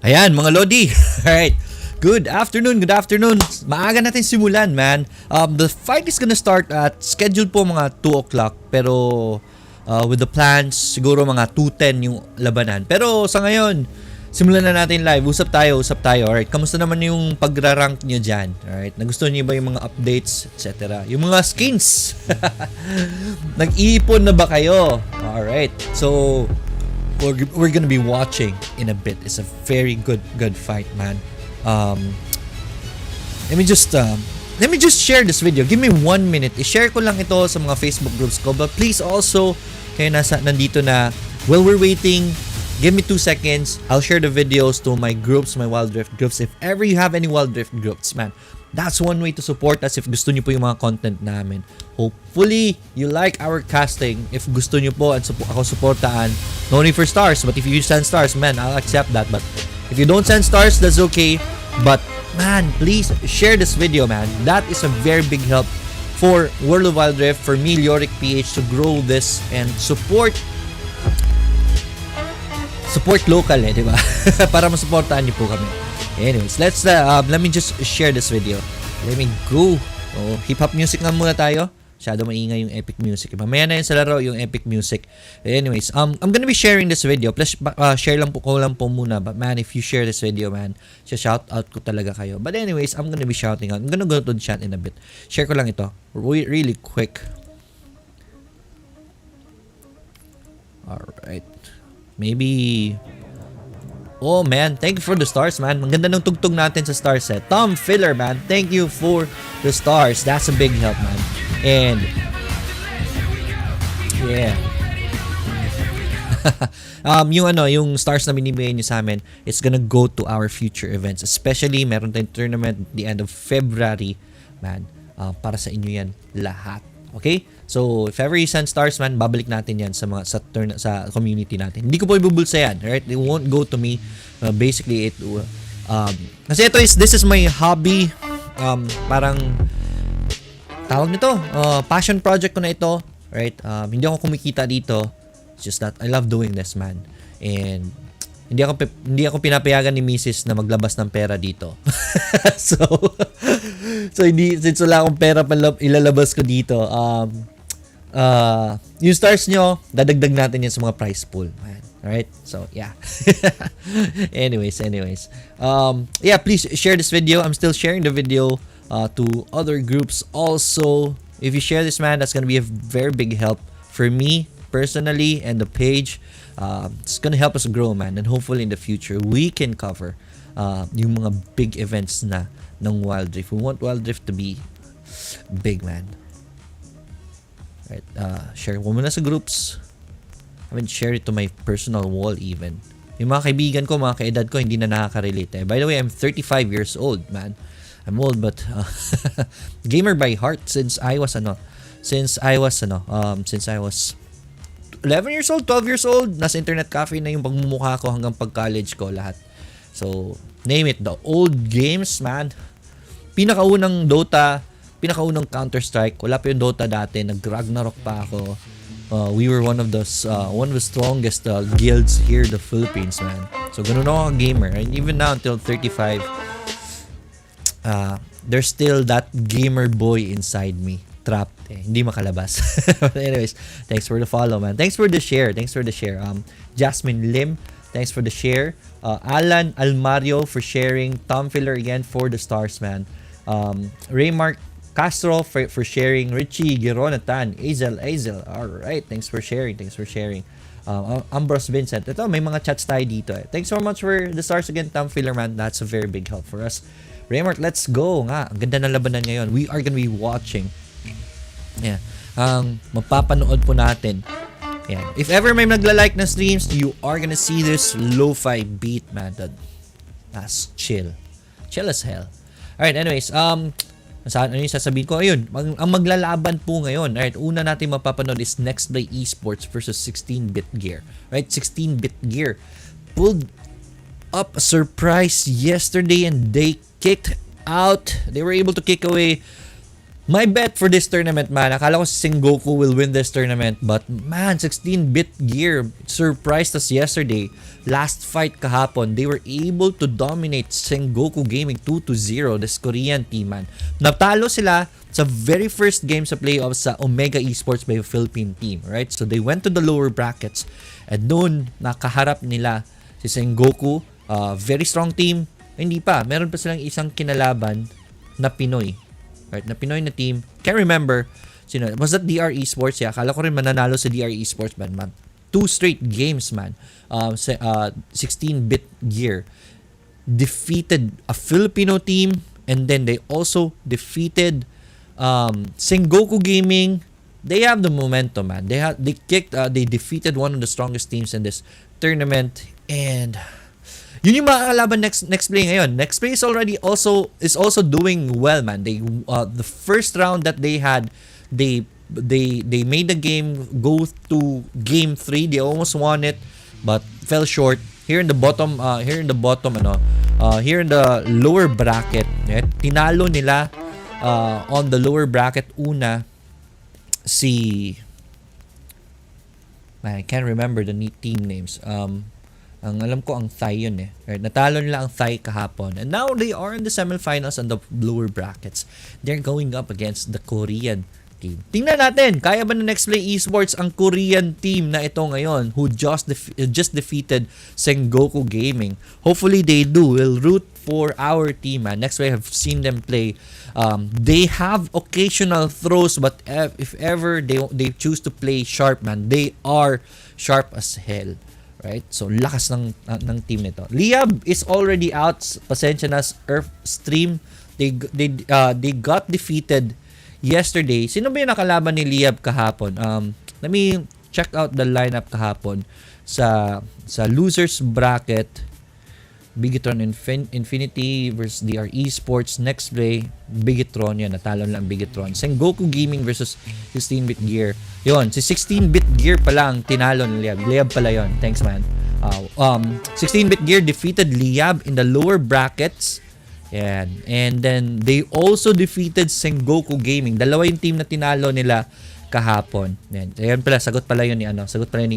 Ayan, mga Lodi. Alright. Good afternoon. Maaga natin simulan, man. The fight is gonna start at scheduled po mga 2 o'clock. Pero with the plans, siguro mga 2:10 yung labanan. Pero sa ngayon, simulan na natin live. Usap tayo. Alright, kamusta naman yung pagra-rank nyo dyan? Alright, nagustuhan nyo ba yung mga updates, etc.? Yung mga skins. Nag-iipon na ba kayo? Alright, so we're gonna be watching in a bit. It's a very good fight, man. Let me just share this video. Give me 1 minute. I-share ko lang ito sa mga Facebook groups ko. But please also, kayo nandito na, while we're waiting, give me 2 seconds. I'll share the videos to my groups, my Wild Rift groups. If ever you have any Wild Rift groups, man, that's one way to support us if gusto nyo po yung mga content namin. Hopefully, you like our casting. If gusto nyo po at ako supportaan, no need for stars. But if you send stars, man, I'll accept that. But if you don't send stars, that's okay. But, man, please share this video, man. That is a very big help for World of Wild Rift, for me, Lyric PH, to grow this and support local, di ba? Para masuportahan niyo po kami. Anyways, let me just share this video. Let me go. Hip-hop music nga muna tayo. Masyado maingay yung epic music. Mamaya na yun sa laro yung epic music. Anyways, I'm gonna be sharing this video. Plus, share lang po muna. But man, if you share this video, man, shout out ko talaga kayo. But anyways, I'm gonna be shouting out. I'm gonna go to the chat in a bit. Share ko lang ito. Really quick. Alright. Maybe... Oh man, thank you for the stars, man. Ang ganda ng tugtog natin sa star set. Tom Filler, man, thank you for the stars. That's a big help, man. And yeah. Yung stars na binibigay niyo sa amin, it's gonna go to our future events. Especially meron tayong tournament at the end of February, man. Para sa inyo yan lahat. Okay? So, if ever you send stars, man, babalik natin yan sa community natin. Hindi ko po ibubulsa yan, right? It won't go to me. Basically, kasi this is my hobby. Parang, tawag nito, passion project ko na ito, right? Hindi ako kumikita dito. It's just that I love doing this, man. And, hindi ako pinapayagan ni Mrs. na maglabas ng pera dito. so since wala akong pera ilalabas ko dito, yung stars nyo, dadagdag natin yan sa mga prize pool, man. Alright? So, yeah. anyways. Yeah, please share this video. I'm still sharing the video to other groups also. If you share this, man, that's gonna be a very big help for me personally and the page. It's gonna help us grow, man, and hopefully in the future we can cover yung mga big events na ng Wild Rift. We want Wild Rift to be big, man. Right, share ko muna sa groups. I mean, share it to my personal wall even. Yung mga kaibigan ko, mga kaedad ko, hindi na nakaka-relate. By the way, I'm 35 years old, man. I'm old, but gamer by heart since I was 11 years old, 12 years old, nasa internet cafe na yung pagmumukha ko hanggang pag-college ko, lahat. So, name it, the old games, man. Pinakaunang Dota, pinakaunang Counter-Strike, wala pa yung Dota dati, nag-Ragnarok pa ako. We were one of the strongest guilds here in the Philippines, man. So, ganun ako gamer. And even now, until 35, there's still that gamer boy inside me. Trapped hindi makalabas. But anyways, thanks for the follow, man. Thanks for the share. Jasmine Lim, thanks for the share. Alan Almario for sharing. Tom Filler again for the stars, man. Raymark Castro for sharing. Richie Gironatan, Azel. Alright, thanks for sharing. Ambrose Vincent. Ito, may mga chats tayo dito. Thanks so much for the stars again, Tom Filler, man. That's a very big help for us. Raymark, let's go nga. Ang ganda ng labanan ngayon. We are gonna be watching. Yeah. Mapapanood po natin. Yeah. If ever may nagla-like na streams, you are gonna see this lo-fi beat, man. That's chill. Chill as hell. Alright, anyways, ano yung sasabihin ko? Ayun, ang maglalaban po ngayon. Alright, una natin mapapanood is Nexplay Esports versus 16-bit gear. Right, 16-bit gear pulled up a surprise yesterday and they kicked out. They were able to kick away My bet for this tournament, man, akala ko si Sengoku will win this tournament, but man, 16-bit gear surprised us yesterday. Last fight kahapon, they were able to dominate Sengoku Gaming 2-0, this Korean team, man. Natalo sila sa very first game sa playoffs sa Omega Esports by a Philippine team, right? So they went to the lower brackets, and noon nakaharap nila si Sengoku, very strong team. Hindi pa, meron pa silang isang kinalaban na Pinoy. Right, na Pinoy na team. Can't remember. Sino? Was that DR Esports? Yeah, akala ko rin mananalo sa DR Esports, man. 2 straight games, man. 16-bit gear. Defeated a Filipino team, and then they also defeated Sengoku Gaming. They have the momentum, man. They defeated one of the strongest teams in this tournament, and yun yung makakalaban Nexplay ngayon. Nexplay is also doing well, man. They the first round that they had, they made the game go to game 3. They almost won it but fell short. Here in the lower bracket, right? Tinalo nila on the lower bracket una si man, I can't remember the team names. Ang alam ko ang Thai yun eh. Right? Natalo nila ang Thai kahapon. And now they are in the semifinals and the lower brackets. They're going up against the Korean team. Tingnan natin, kaya ba ng Nexplay Esports ang Korean team na ito ngayon who just defeated Sengoku Gaming? Hopefully they do. We'll root for our team, man. Nexplay, have seen them play. They have occasional throws, but if ever they choose to play sharp, man, they are sharp as hell. Right? So, lakas ng team nito. Liab is already out. Pasensya na, Earth Stream. They got defeated yesterday. Sino ba yung nakalaban ni Liab kahapon? Let me check out the lineup kahapon sa losers bracket. Bigetron Infinity versus DR Esports. Nexplay, Bigetron yan. Natalo lang Bigetron. Sengoku Gaming versus 16-bit gear. Yon, si 16-bit gear pala ang tinalo ng Liab. Liab pala yon. Thanks, man. 16-bit gear defeated Liab in the lower brackets. Yan. And then, they also defeated Sengoku Gaming. Dalawa yung team na tinalo nila kahapon. Yan. Ayan pala, sagot pala yun ni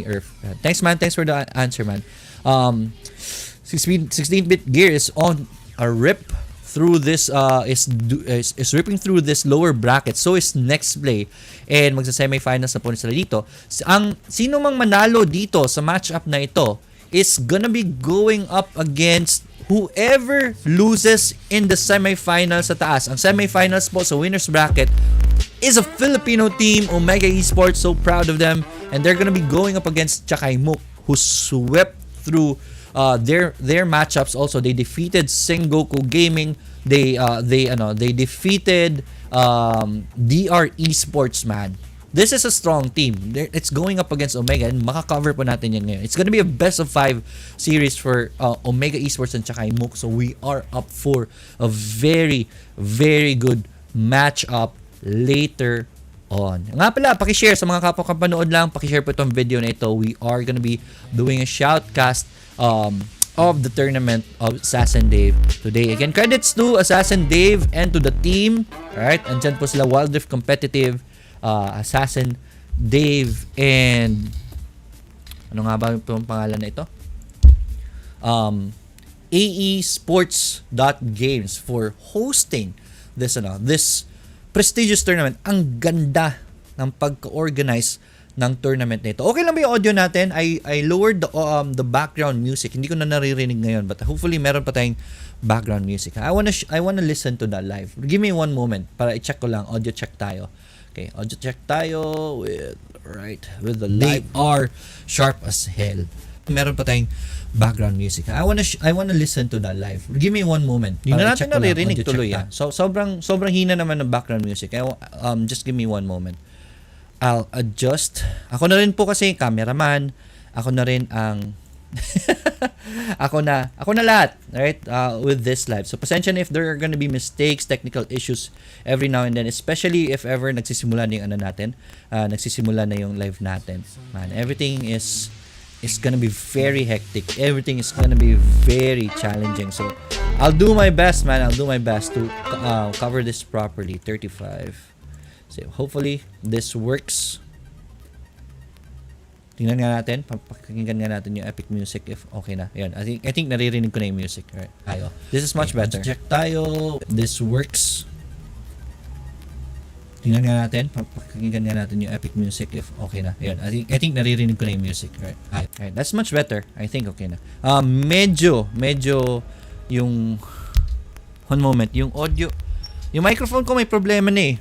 Earth. Thanks, man. Thanks for the answer, man. 16-bit gear is on a rip through this is ripping through this lower bracket. So is Nexplay, and magsa-semifinals na po sila dito. Ang sino mang manalo dito sa matchup na ito is gonna be going up against whoever loses in the semifinals sa taas. Ang semifinals po sa winners bracket is a Filipino team, Omega Esports. So proud of them, and they're gonna be going up against Chakaimuk, who swept through their matchups. Also, they defeated Sengoku Gaming. They defeated DR Esports, man. This is a strong team. It's going up against Omega, and makakover po natin yan ngayon. It's gonna be a best of 5 series for Omega Esports and Chakaimuk. So we are up for a very, very good matchup later on. Nga pala, pakishare sa mga kapwa kapanood lang. Pakishare po itong video na ito. We are gonna be doing a shoutcast of the tournament of Assassin Dave today. Again, credits to Assassin Dave and to the team. Alright, andyan po sila, Wild Rift Competitive, Assassin Dave, and ano nga ba yung pangalan na ito? aesports.games for hosting this prestigious tournament. Ang ganda ng pagka-organize ng tournament nito. Okay lang ba yung audio natin? I lowered the background music. Hindi ko na naririnig ngayon, but hopefully meron pa tayong background music. I wanna listen to that live. Give me one moment para i-check ko lang. Audio check tayo. Okay, audio check tayo with the live. They are sharp as hell. Meron pa tayong background music. I wanna listen to that live. Give me one moment. Hindi na natin naririnig tuloy. So sobrang hina naman ng background music. Just give me one moment. I'll adjust. Ako na rin po kasi cameraman. Ako na rin ang ako na lahat, right? With this live. So pasensya na if there are gonna be mistakes, technical issues every now and then, especially if ever nagsisimula na yung nagsisimula na yung live natin. Man, everything is gonna be very hectic. Everything is gonna be very challenging. So I'll do my best, man. I'll do my best to cover this properly. 35. So hopefully this works. Tingnan nga natin, pakinggan nga natin yung epic music if okay na. Ayun, I think naririnig ko na yung music. Right. Tayo. This is much better. Check tayo. This works. Tingnan nga natin, pakinggan nga natin yung epic music if okay na. Ayun, I think naririnig ko na yung music. Right. Alright, that's much better. I think okay na. Medyo yung one moment, yung audio, yung microphone ko may problema na eh.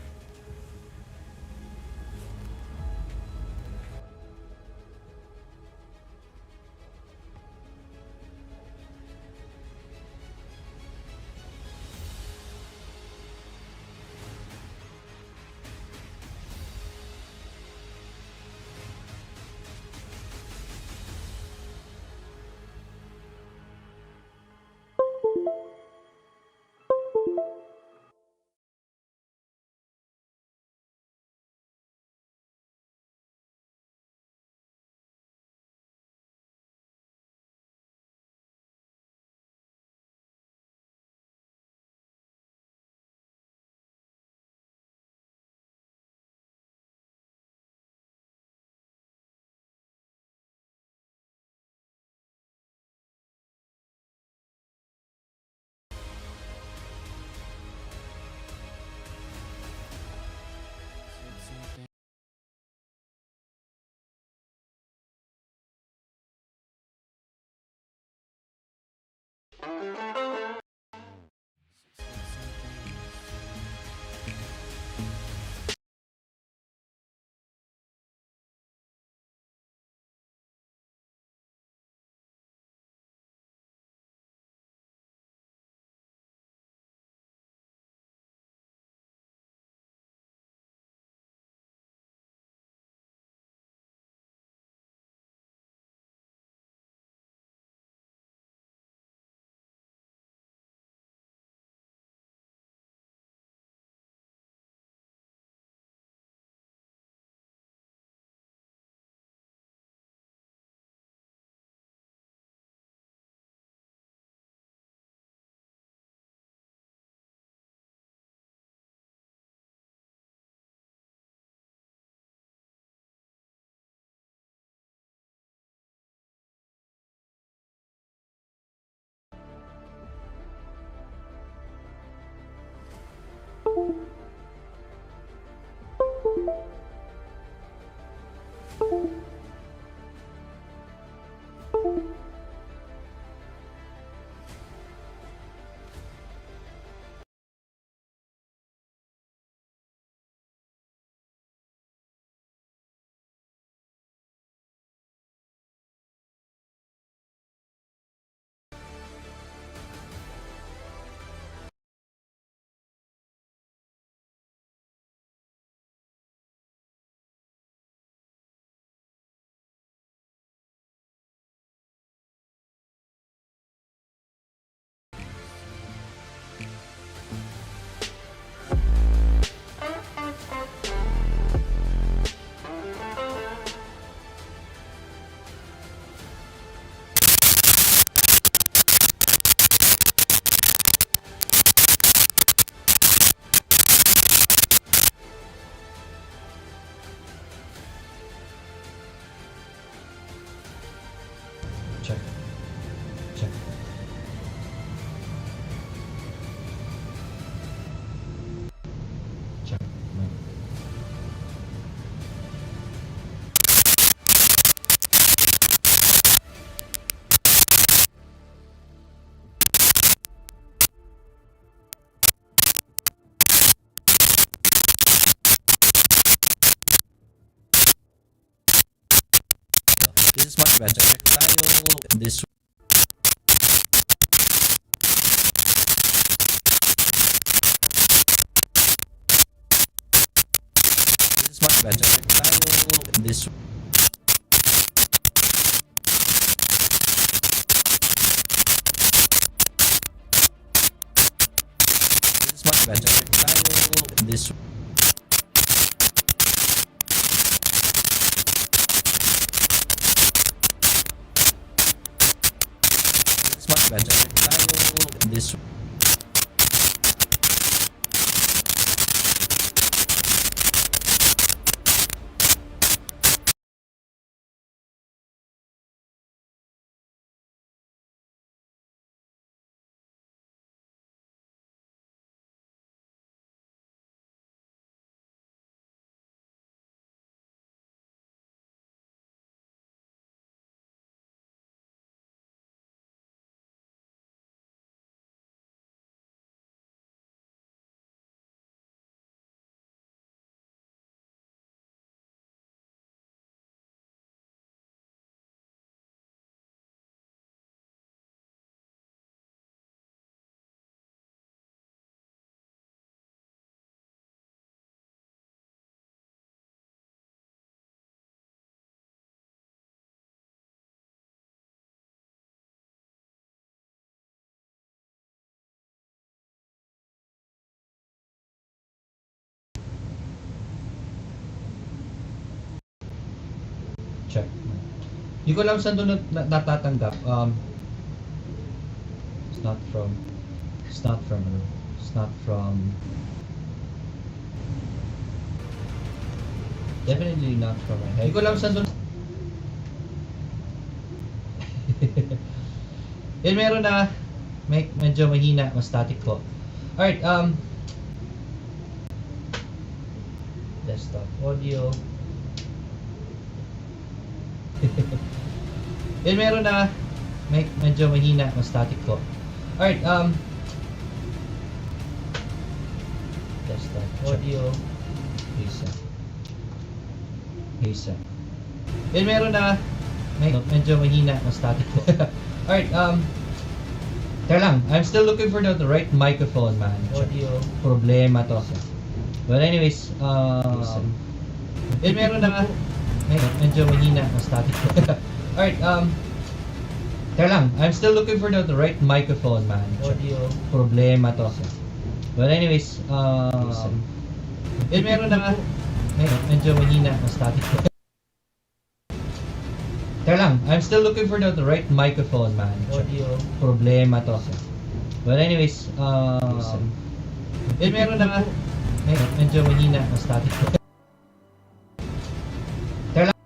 Check. Check. Check. This is much better. Check tayo. This is much better. Check tayo. This is much better. Check tayo. This much better. This Check. Hindi ko alam saan doon natatanggap. It's not from, definitely not from my head. Hindi ko alam saan doon. Then meron na, medyo mahina, mas static po. Alright, desktop audio. Then meron na, medyo mahina, mas static po. Alright, desktop audio. Hisa. Then meron na, medyo mahina, mas static po. Alright, teka lang, I'm still looking for the right microphone, man. Audio. Problema to. But anyways, then meron na, medyo mahina, mas static po. Alright, teka lang, I'm still looking for the right microphone, man. Audio. Problema to. But anyways, then meron na, medyo mahina, mas static po. Teka lang, I'm still looking for the right microphone, man. Audio. Problema to. But anyways, then meron na, medyo mahina, mas static po. Teka lang.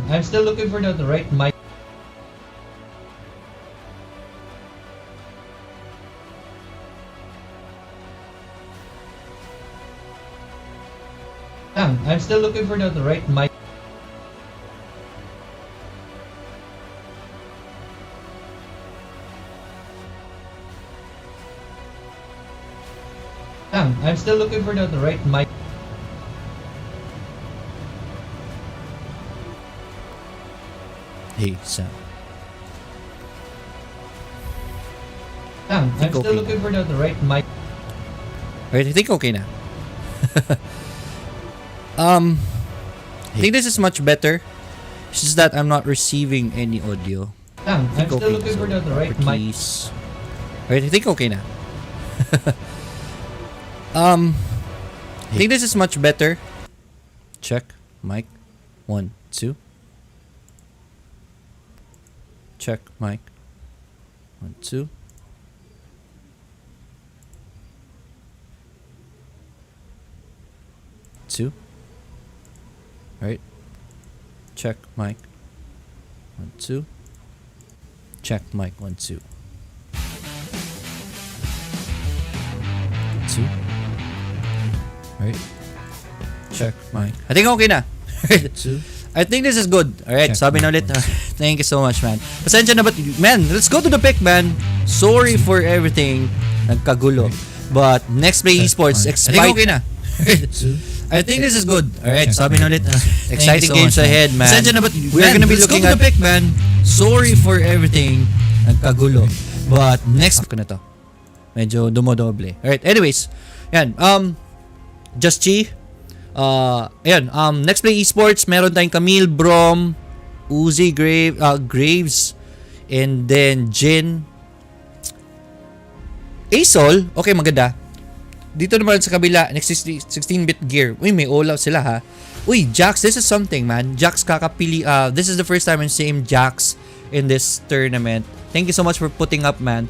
I'm still looking for the right mic. I'm still looking for the right mic. I'm still looking for the right mic. Hey, Sam. I'm Think still okay looking for the right mic. Alright, I think okay na. I think this is much better. It's just that I'm not receiving any audio. I'm Think still okay. looking for the right mic. Properties. Alright, I think okay na. I think this is much better. Check. Mic. 1, 2. Check. Mic. 1, 2. Two. Right. Check mic. 1, 2. Check mic. 1, 2. 2. Right. Check mic. I think okay na. 2. I think this is good. Alright, sabi na ulit. Thank you so much, man. Pasensya na ba't, man, let's go to the pick, man. Sorry for everything. Nagkagulo. But Nexplay Esports, I think okay na. I think this is good. Alright, sabi na ulit. Exciting Exciting so games much, ahead, man. Pasensya na ba't, We are gonna be let's go looking to at the pick, man. Sorry for everything. Nagkagulo. But next ko na to. Medyo dumodoble. Alright, anyways. Yan. Just Chi. Ayan. Nexplay Esports. Meron tayong Camille, Brom, Uzi, Graves, and then Jin. Asol. Okay, maganda. Dito naman sa kabila, next 16-bit gear. Uy, may all-out sila ha. Uy, Jax, this is something, man. Jax kakapili. This is the first time I'm seeing Jax in this tournament. Thank you so much for putting up, man.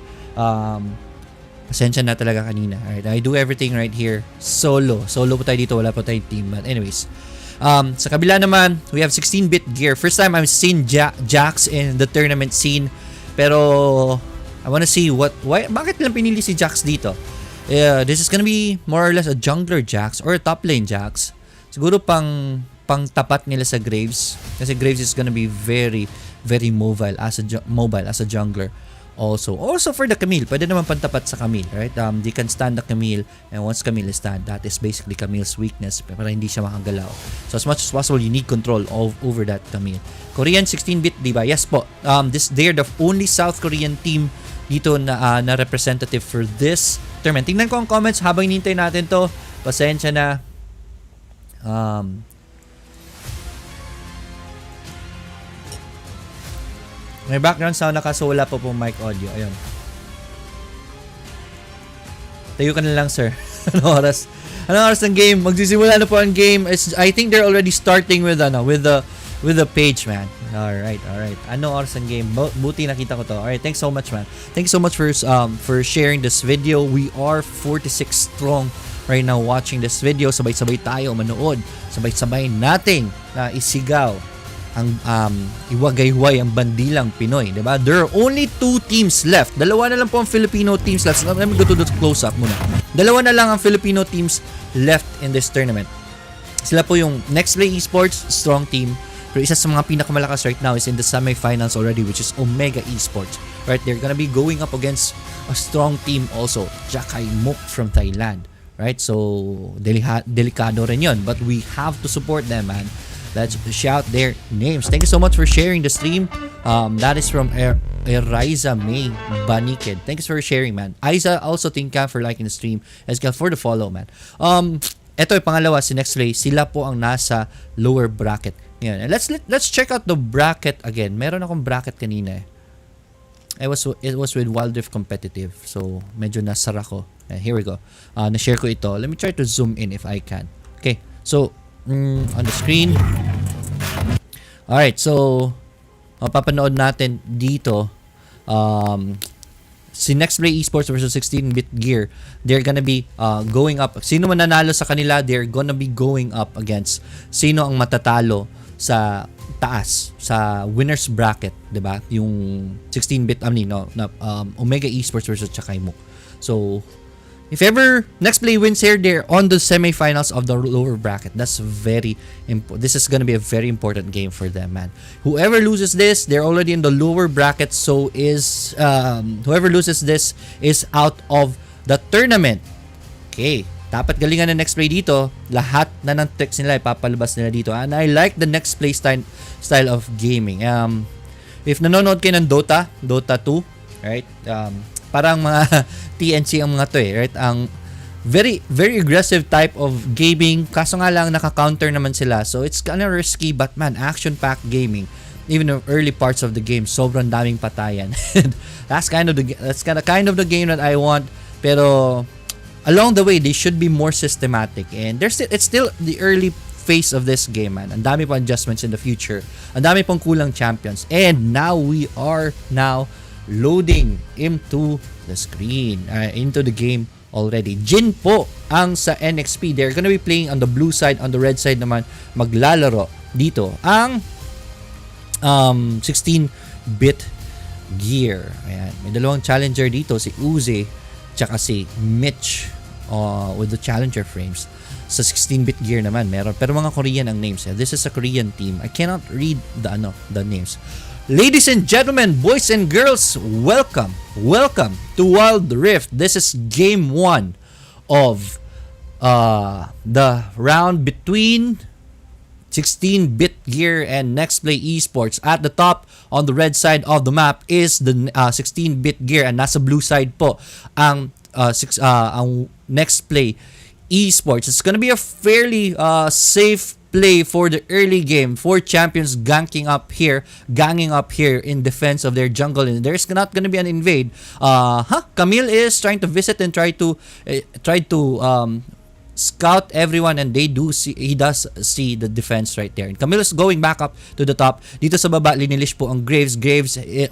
Pasensya na talaga kanina. Alright, I do everything right here. Solo po tayo dito. Wala po tayong team. But anyways, Sa kabila naman, we have 16-bit gear. First time I've seen Jax in the tournament scene. Pero I wanna see bakit lang pinili si Jax dito? This is gonna be more or less a jungler Jax or a top lane Jax. Siguro pang tapat nila sa Graves, kasi Graves is gonna be very very mobile as a jungler. Also for the Camille, pwede naman pantapat sa Camille, right? They can stand the Camille, and once Camille is stand, that is basically Camille's weakness para hindi siya makagalaw. So as much as possible, you need control over that Camille. Korean 16-bit, di ba? Yes po. They're the only South Korean team dito na representative for this tournament. Tingnan ko ang comments habang hinintay natin to. Pasensya na. May background sound na kaso wala po pong mic audio. Ayun. Tayo ka na lang, sir. Anong oras? Anong oras ng game? Magsisimula na po ang game. I think they're already starting with the page, man. Alright. Anong oras ng game? Buti nakita ko to. Alright, thanks so much, man. Thank you so much for sharing this video. We are 46 strong right now watching this video. Sabay-sabay tayo manood. Sabay-sabay nating isigaw ang iwagay-way ang bandilang Pinoy, diba? There are only 2 teams left. Dalawa na lang po ang Filipino teams left. Let me go to the close-up muna. Dalawa na lang ang Filipino teams left in this tournament. Sila po yung Nexplay Esports, strong team. Pero isa sa mga pinakamalakas right now is in the semifinals already, which is Omega Esports. Right? They're gonna be going up against a strong team also, Jakai Mook from Thailand. Right? So, delikado rin yun. But we have to support them, man. Let's shout their names. Thank you so much for sharing the stream. That is from Eriza May Banikid. Thanks for sharing, man. Aiza, also thank you for liking the stream as well for the follow, man. Ito yung pangalawa, si Nexplay. Sila po ang nasa lower bracket. Yan. Let's check out the bracket again. Meron akong bracket kanina. It was with Wild Rift Competitive. So, medyo nasara ko. Here we go. Na-share ko ito. Let me try to zoom in if I can. Okay. So, on the screen. Alright, so papanood natin dito si Nexplay Esports versus 16-bit gear. They're gonna be going up. Sino man nanalo sa kanila, they're gonna be going up against sino ang matatalo sa taas, sa winners bracket, 'di ba? Yung 16-bit Omega Esports versus Chakaimuk. So if ever Nexplay wins here, they're on the semifinals of the lower bracket. That's very important. This is gonna be a very important game for them, man. Whoever loses this, they're already in the lower bracket. So is whoever loses this is out of the tournament. Okay, dapat galingan ng Nexplay dito. Lahat na ng tricks nila ipapalabas nila dito. And I like the Nexplay style of gaming. If nanonood kayo ng Dota 2, right? Parang mga TNC ang mga to right? Ang very, very aggressive type of gaming. Kaso nga lang, naka-counter naman sila. So, it's kind of risky, but man, action-packed gaming. Even in early parts of the game, sobrang daming patayan. That's kind of the game that I want. Pero, along the way, they should be more systematic. And it's still the early phase of this game, man. Ang dami pa adjustments in the future. Ang dami pang kulang champions. And now, we are loading into the screen, into the game already. Jin po ang sa NXP. They're gonna be playing on the blue side. On the red side naman, maglalaro dito ang 16-bit gear. Ayan. May dalawang challenger dito, si Uzi tsaka si Mitch with the challenger frames. Sa 16-bit gear naman meron, pero mga Korean ang names. This is a Korean team. I cannot read the names. Ladies and gentlemen, boys and girls, welcome to Wild Rift. This is game 1 of the round between 16-bit gear and Nexplay Esports. At the top on the red side of the map is the 16-bit gear, and nasa blue side po ang Nexplay Esports. It's gonna be a fairly safe play for the early game. 4 champions ganging up here in defense of their jungle, and there's not gonna be an invade. Camille is trying to visit and try to scout everyone, and he does see the defense right there. And Camille is going back up to the top. Dito sa baba, linilish po ang Graves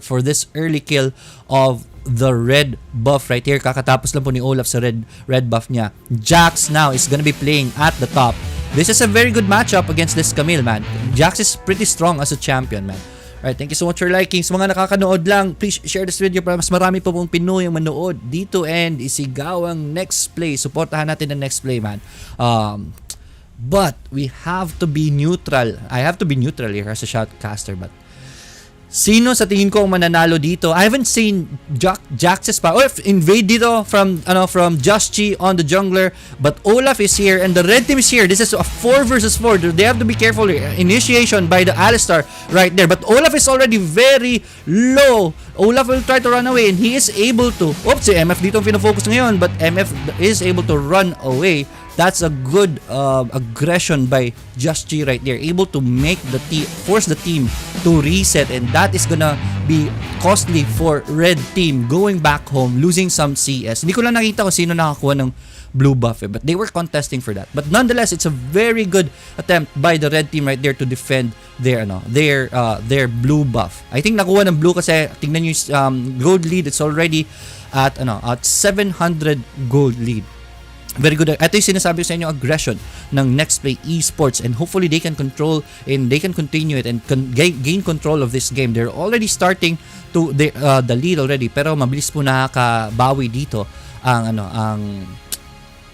for this early kill of the red buff right here. Kakatapos lang po ni Olaf sa red buff niya. Jax now is gonna be playing at the top. this is a very good matchup against this Camille, man. Jax is pretty strong as a champion, man. Alright, thank you so much for liking. Sa mga nakakanood lang, please share this video para mas marami pa pong Pinoy ang manood dito and isigaw ang Nexplay. Supportahan natin ang Nexplay, man. But we have to be neutral. I have to be neutral here as a shoutcaster, but sino sa tingin ko ang mananalo dito? I haven't seen Jax's pa. Or invade dito from Just Chi on the jungler, but Olaf is here and the red team is here. This is a 4 versus 4. They have to be careful here. Initiation by the Alistar right there, but Olaf is already very low. Olaf will try to run away and he is able to. Oops, si MF dito ang pinafocus ngayon, but MF is able to run away. That's a good aggression by Just Chi right there. Able to make force the team to reset, and that is gonna be costly for red team going back home, losing some CS. Hindi ko lang nakita kung sino nakakuha ng blue buff, but they were contesting for that. But nonetheless, it's a very good attempt by the red team right there to defend their blue buff. I think nakuha ng blue kasi tingnan niyo yung gold lead. It's already at 700 gold lead. Very good. Ito yung sinasabi ko sa inyo, aggression ng Nexplay Esports, and hopefully they can control and they can continue it and gain control of this game. They're already starting to the lead already, pero mabilis po nakakabawi dito ang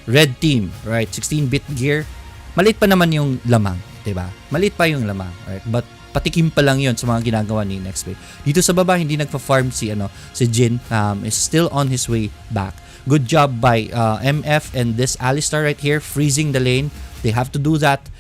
red team, right? 16-bit gear. Maliit pa naman yung lamang, 'di ba? Maliit pa yung lamang, right? But patikim pa lang 'yon sa mga ginagawa ni Nexplay. Dito sa baba hindi nagfa-farm si Jin, is still on his way back. Good job by MF and this Alistar right here, freezing the lane. They have to do that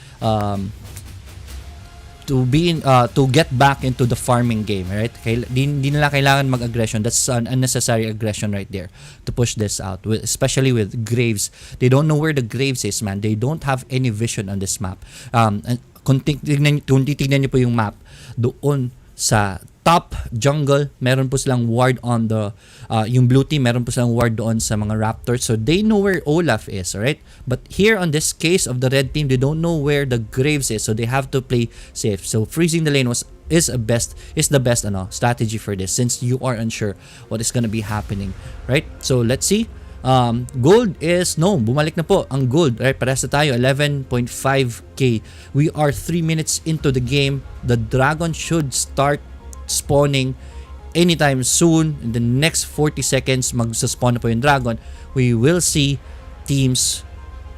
to get back into the farming game, right? Di nila kailangan mag-aggression. That's an unnecessary aggression right there to push this out, especially with Graves. They don't know where the Graves is, man. They don't have any vision on this map. And kung titignan niyo po yung map, doon sa top jungle, meron po silang ward on the yung blue team, meron po silang ward doon sa mga Raptors, so they know where Olaf is, right? But here on this case of the red team, they don't know where the Graves is, so they have to play safe. So freezing the lane is the best strategy for this, since you are unsure what is gonna be happening, right? So let's see. Gold is bumalik na po ang gold, right? Parehas na tayo, 11.5k. We are 3 minutes into the game. The dragon should start spawning anytime soon. In the next 40 seconds magsa-spawn na po yung dragon. We will see teams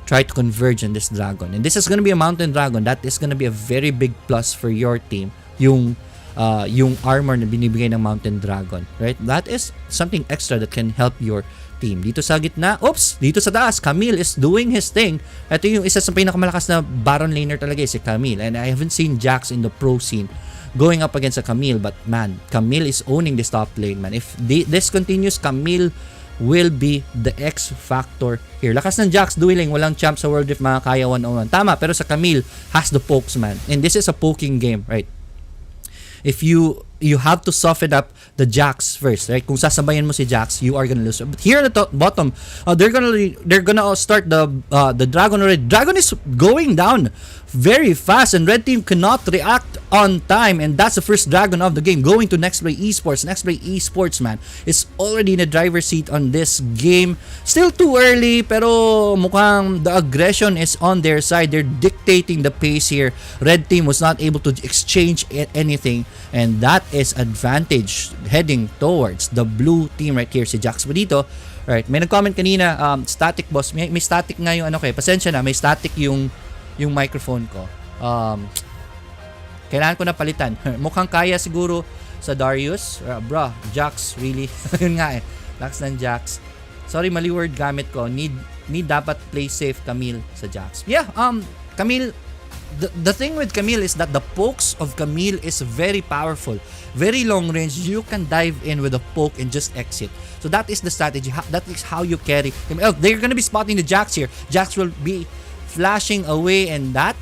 try to converge on this dragon, and this is gonna be a mountain dragon. That is gonna be a very big plus for your team, yung armor na binibigay ng mountain dragon, right? That is something extra that can help your team. Dito sa gitna, dito sa taas, Camille is doing his thing. Ito yung isa sa pinakamalakas na Baron laner talaga, si Camille, and I haven't seen Jax in the pro scene going up against a Camille, but man, Camille is owning this top lane, man. If this continues, Camille will be the X factor here. Lakas ng Jax dueling, walang champ sa World if makakaya 1-on-1. Tama, pero sa Camille has the pokes, man. And this is a poking game, right? If you have to soften up the Jax first, right? Kung sasabayan mo si Jax, you are gonna lose. But here at the bottom, they're gonna start the dragon already. Dragon is going down very fast, and red team cannot react on time, and that's the first dragon of the game going to Nexplay Esports. Nexplay Esports, man, is already in the driver's seat on this game. Still too early, pero mukhang the aggression is on their side. They're dictating the pace here. Red team was not able to exchange anything, and that is advantage heading towards the blue team right here. Si Jax po dito. Right, may nag-comment kanina, static boss. May static nga yung pasensya na, may static yung microphone ko. Kailangan ko na palitan. Mukhang kaya siguro sa Darius. Bro, Jax, really? Yun nga Lax ng Jax. Sorry, mali word gamit ko. Need dapat play safe Camille sa Jax. Yeah, Camille, the thing with Camille is that the pokes of Camille is very powerful. Very long range. You can dive in with a poke and just exit. So that is the strategy. That is how you carry him. They're gonna be spotting the Jax here. Jax will be flashing away, and that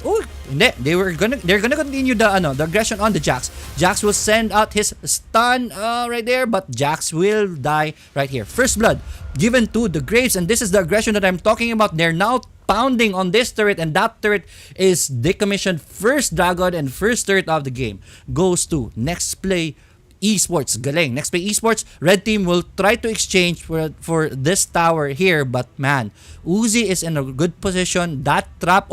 they're gonna continue the aggression on the Jax. Jax will send out his stun right there, but Jax will die right here. First blood given to the Graves, and this is the aggression that I'm talking about. They're now pounding on this turret, and that turret is decommissioned. First dragon and first turret of the game goes to Nexplay Esports. Galing. Nexplay Esports, red team will try to exchange for this tower here, but man, Uzi is in a good position. That trap,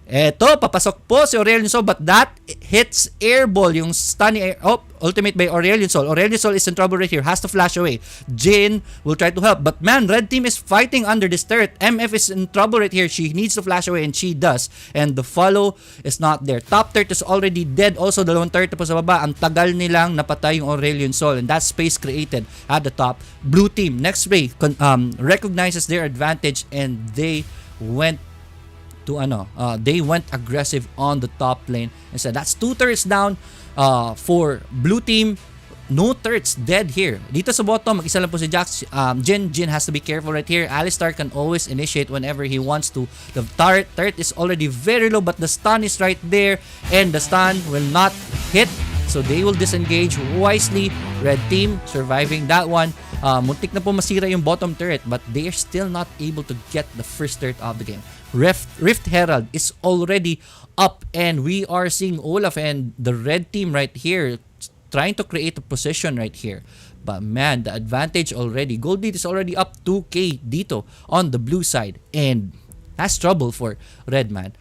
Eto, papasok po si Aurelion Sol, but that hits airball, yung stun air. Oh, ultimate by Aurelion Sol. Aurelion Sol is in trouble right here, has to flash away. Jin will try to help, but man, red team is fighting under this turret. MF is in trouble right here. She needs to flash away, and she does. And the follow is not there. Top turret is already dead. Also, dalawang turret po sa baba. Ang tagal nilang napatay yung Aurelion Sol, and that space created at the top. Blue team, Nexplay, recognizes their advantage, and they went to they went aggressive on the top lane. Instead, that's 2 turrets down for blue team. No turrets dead here. Dito sa bottom, mag-isa lang po si Jax. Jin has to be careful right here. Alistar can always initiate whenever he wants to. The turret is already very low, but the stun is right there, and the stun will not hit. So they will disengage wisely. Red team surviving that one. Muntik na po masira yung bottom turret, but they are still not able to get the first turret of the game. Rift Herald is already up, and we are seeing Olaf and the red team right here trying to create a position right here. But man, the advantage already. Gold lead is already up 2k dito on the blue side, and that's trouble for red, man.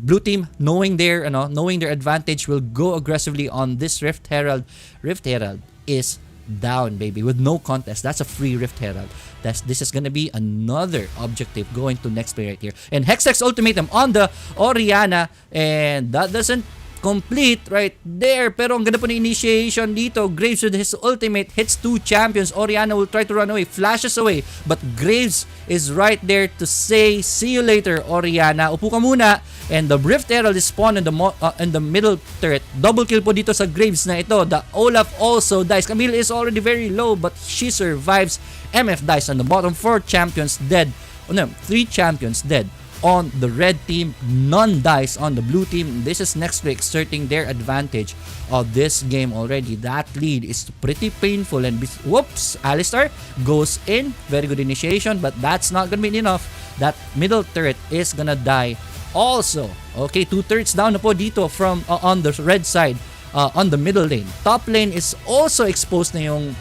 Blue team, knowing their advantage, will go aggressively on this Rift Herald. Rift Herald is down, baby, with no contest. That's a free Rift Herald. This is gonna be another objective going to Nexplay right here. And Hextech's ultimatum on the Orianna, and that doesn't complete right there. Pero ang ganda po ng initiation dito. Graves with his ultimate hits 2 champions. Orianna will try to run away, flashes away, but Graves is right there to say, see you later, Orianna. Upo ka muna. And the Rift Herald is spawned in the middle turret. Double kill po dito sa Graves na ito. The Olaf also dies. Camille is already very low, but she survives. MF dies on the bottom. 4 champions dead. 3 champions dead on the red team. None dies on the blue team. This is Nexplay exerting their advantage of this game already. That lead is pretty painful, and whoops, Alistar goes in. Very good initiation, but that's not gonna be enough. That middle turret is gonna die also. Okay, 2 turrets down na po dito from on the red side. On the middle lane. Top lane is also exposed na yung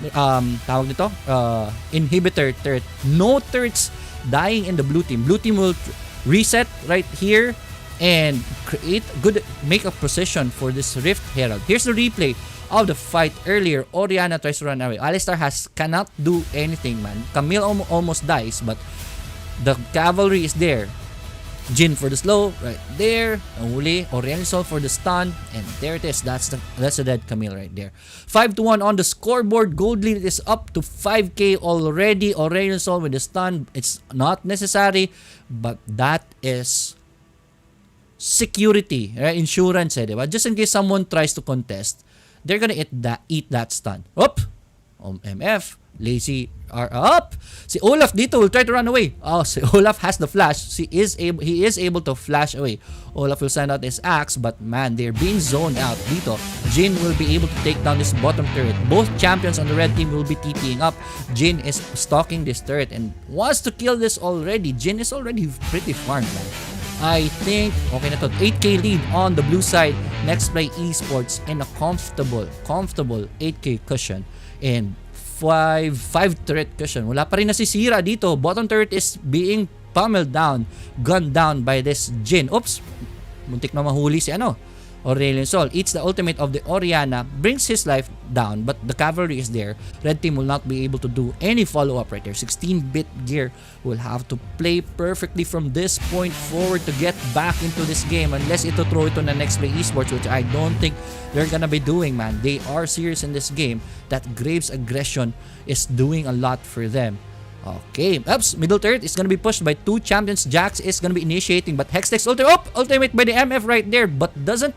tawag nito, inhibitor turret. No turrets dying in the blue team. Blue team will reset right here and make a position for this Rift Herald. Here's the replay of the fight earlier. Orianna tries to run away. Alistar cannot do anything, man. Camille almost dies, but the cavalry is there. Jin for the slow, right there. Ang huli, Aurelion Sol for the stun, and there it is. That's a dead Camille right there. 5-1 on the scoreboard. Gold lead is up to 5k already. Aurelion Sol with the stun. It's not necessary, but that is security, right? Insurance, diba? Just in case someone tries to contest, they're gonna eat that stun. MF. Lazy are up. Si Olaf dito will try to run away. Si Olaf has the flash. He is able to flash away. Olaf will send out his axe, but man, they're being zoned out dito. Jin will be able to take down this bottom turret. Both champions on the red team will be TPing up. Jin is stalking this turret and wants to kill this already. Jin is already pretty farmed, man. I think, okay na to. 8k lead on the blue side. Nexplay Esports in a comfortable 8k cushion. And 5 turret cushion. Wala pa rin nasisira dito. Bottom turret is being pummeled down, gunned down by this Jin. Oops! Muntik na mahuli si Aurelion Sol. Eats the ultimate of the Orianna, brings his life down, but the cavalry is there. Red team will not be able to do any follow-up right there. 16-bit gear will have to play perfectly from this point forward to get back into this game, unless ito throw ito na Nexplay Esports, which I don't think they're gonna be doing, man. They are serious in this game. That Graves aggression is doing a lot for them. Okay, middle turret is gonna be pushed by 2 champions. Jax is gonna be initiating, but Hextech's ultimate by the MF right there, but doesn't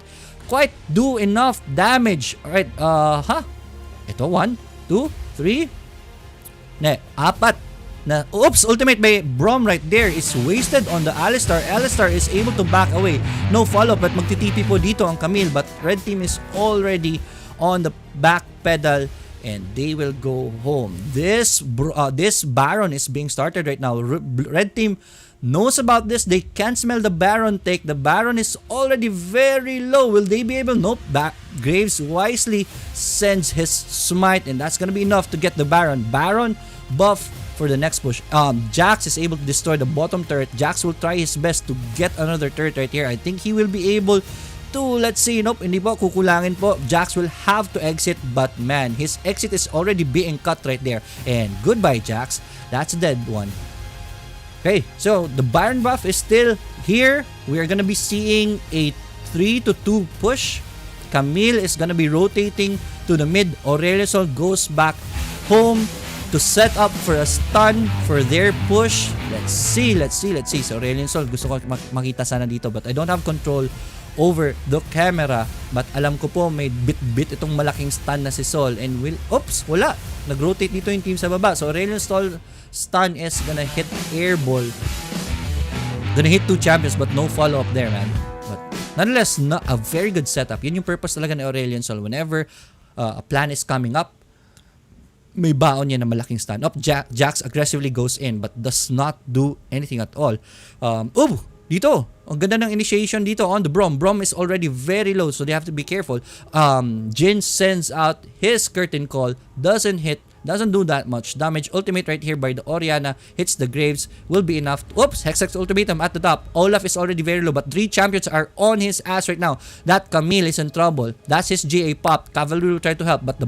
quite do enough damage. Alright, ito, 1, 2, 3, 4. Ultimate by Brawl right there is wasted on the Alistar. Alistar is able to back away. No follow-up, but magtitipi po dito ang Camille, but red team is already on the back pedal, and they will go home. This Baron is being started right now. Red team knows about this. They can't smell the Baron take. The Baron is already very low. Will they be able? Nope. Graves wisely sends his smite, and that's gonna be enough to get the Baron. Baron buff for the next push. Jax is able to destroy the bottom turret. Jax will try his best to get another turret right here. I think he will be able to, let's see, nope, hindi po, kukulangin po. Jax will have to exit, but man, his exit is already being cut right there. And goodbye, Jax. That's a dead one. Okay, so the Baron buff is still here. We are gonna be seeing a 3-2 push. Camille is gonna be rotating to the mid. Aureliusol goes back home to set up for a stun for their push. Let's see. So Aureliusol, gusto ko makita sana dito, but I don't have control over the camera. But alam ko po may bit itong malaking stun na si Sol, and wala. Nag-rotate dito yung team sa baba. So Aureliusol stun is gonna hit air ball. Gonna hit 2 champions, but no follow up there, man. But nonetheless, a very good setup. Yun yung purpose talaga ni Aureliusol. Whenever a plan is coming up, may baon niya na malaking stun up. Jax aggressively goes in but does not do anything at all. Dito, ang ganda ng initiation dito on the Brawl. Brawl is already very low, so they have to be careful. Jin sends out his curtain call, doesn't do that much damage. Ultimate right here by the Orianna hits the Graves, will be enough. Hexax ultimatum at the top. Olaf is already very low, but 3 champions are on his ass right now. That Camille is in trouble. That's his GA pop. Cavalry will try to help, but the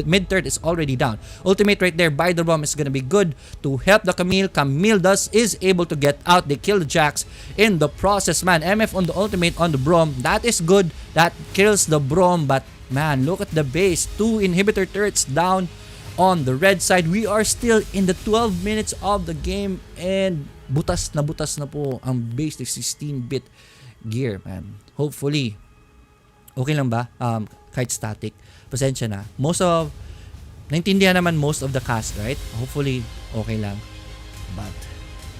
mid third is already down. Ultimate right there by the Brawl is gonna be good to help the Camille. Camille is able to get out. They kill the Jax in the process, man. MF on the ultimate on the Brawl. That is good. That kills the Brawl, but man, look at the base. 2 inhibitor turrets down on the red side. We are still in the 12 minutes of the game, and butas na po ang base ng 16-bit gear, man. Hopefully, okay lang ba? Kahit static. Pasensya na. Naintindihan naman most of the cast, right? Hopefully, okay lang. But,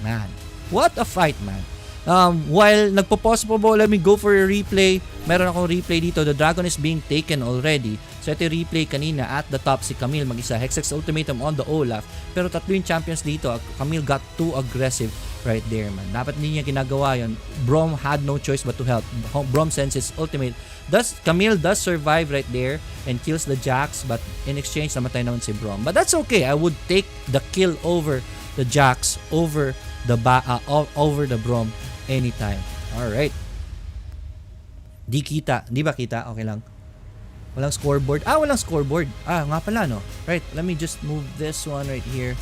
man, what a fight, man. While nagpo-pause po, let me go for a replay. Meron akong replay dito. The dragon is being taken already. So ito yung replay kanina. At the top si Camille mag-isa. Hexax ultimatum on the Olaf. Pero tatlo yung champions dito. Camille got too aggressive right there, man. Dapat hindi niya ginagawa yun. Brawl had no choice but to help. Brawl sends his ultimate. Camille does survive right there and kills the Jax, but in exchange namatay naman si Brawl. But that's okay. I would take the kill over the Jax, over the Brawl anytime. Alright. Di ba kita? Okay lang. Walang scoreboard. Walang scoreboard. Nga pala, no? Right, let me just move this one right here.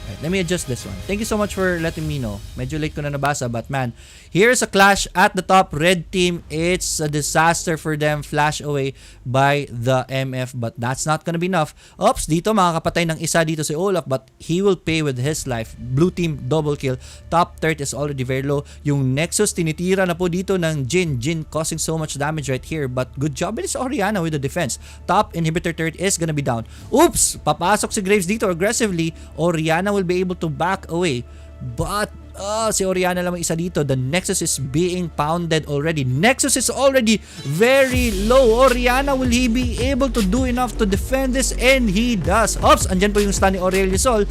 Right, let me adjust this one. Thank you so much for letting me know. Medyo late ko na nabasa, but man, here's a clash at the top. Red team, it's a disaster for them. Flash away by the MF, but that's not gonna be enough. Dito makakapatay ng isa dito si Olaf, but he will pay with his life. Blue team, double kill. Top third is already very low. Yung Nexus, tinitira na po dito ng Jin. Jin causing so much damage right here, but good job. It is Orianna with the defense. Top inhibitor third is gonna be down. Papasok si Graves dito aggressively. Orianna will be able to back away, but si Orianna lang isa dito. The Nexus is being pounded already. Nexus is already very low. Orianna, will he be able to do enough to defend this? And he does. Andyan po yung stun ni Aureliusol.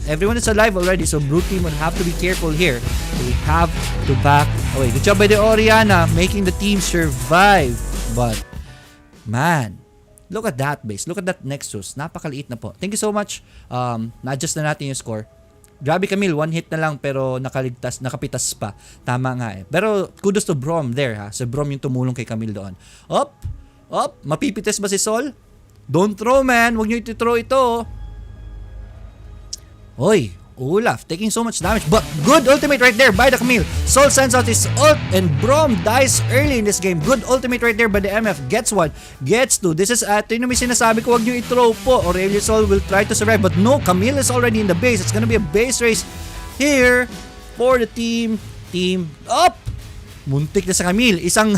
Everyone is alive already, so blue team will have to be careful here. They have to back away. Good job by the Orianna, making the team survive. But man, look at that base. Look at that Nexus. Napakaliit na po. Thank you so much. Na-adjust na natin yung score. Grabe, Camille, 1 hit na lang pero nakapitas pa. Tama nga eh. Pero kudos to Brawl there, ha. So Brawl yung tumulong kay Camille doon. Mapipites ba si Sol? Don't throw, man. Huwag nyo iti-throw ito. Olaf taking so much damage, but good ultimate right there by the Camille. Sol sends out his ult and Brawl dies early in this game. Good ultimate right there by the MF. Gets 1, gets 2. This is yung may sinasabi ko, huwag nyo i-throw po. Aureliusol will try to survive, but no, Camille is already in the base. It's gonna be a base race here for the team up. Muntik na sa Camille. Isang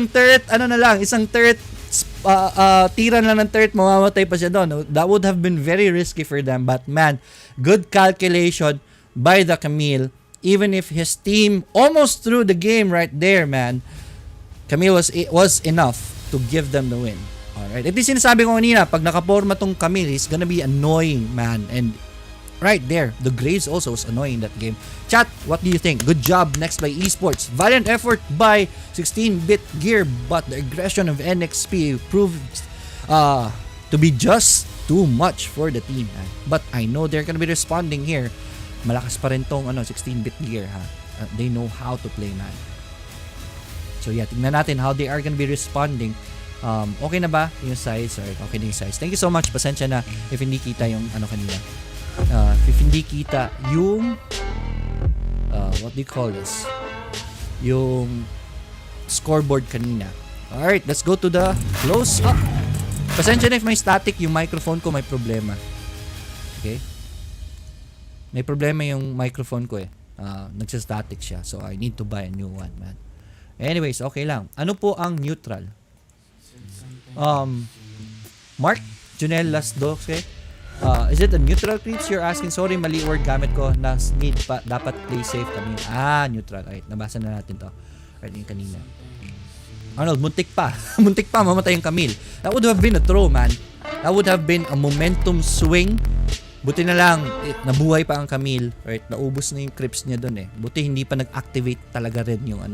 turret, isang turret, tiran lang ng turret, mamamatay pa siya doon. That would have been very risky for them, but man, good calculation by the Camille. Even if his team almost threw the game right there, man, Camille was enough to give them the win. Alright, ito yung sinasabi ko kanina, pag nakaporma tong Camille, he's gonna be annoying, man. And right there, the Graves also was annoying that game. Chat, what do you think? Good job, Nexplay Esports. Valiant effort by 16-bit gear, but the aggression of NXP proved to be just too much for the team, man. But I know they're gonna be responding here. Malakas pa rin tong 16-bit gear, ha. They know how to play, man. So yeah, tingnan natin how they are gonna be responding. Okay na ba yung size? Alright, okay na yung size. Thank you so much. Pasensya na if hindi kita yung kanina. If hindi kita yung what do you call this? Yung scoreboard kanina. Alright, let's go to the close up. Pasensya na if may static yung microphone ko, may problema. Okay? May problema yung microphone ko eh. Nagsa-static siya. So I need to buy a new one, man. Anyways, okay lang. Ano po ang neutral? Mark Junel Lasdoke. Is it a neutral creeps you're asking? Sorry, mali word gamit ko. Need pa, dapat play safe kami. Neutral. Alright, nabasa na natin to. Alright, yung kanina. Arnold, muntik pa. Muntik pa, mamatay yung Camille. That would have been a throw, man. That would have been a momentum swing. Buti na lang, nabuhay pa ang Camille. Right, naubos na yung creeps niya doon eh. Buti hindi pa nag-activate talaga rin yung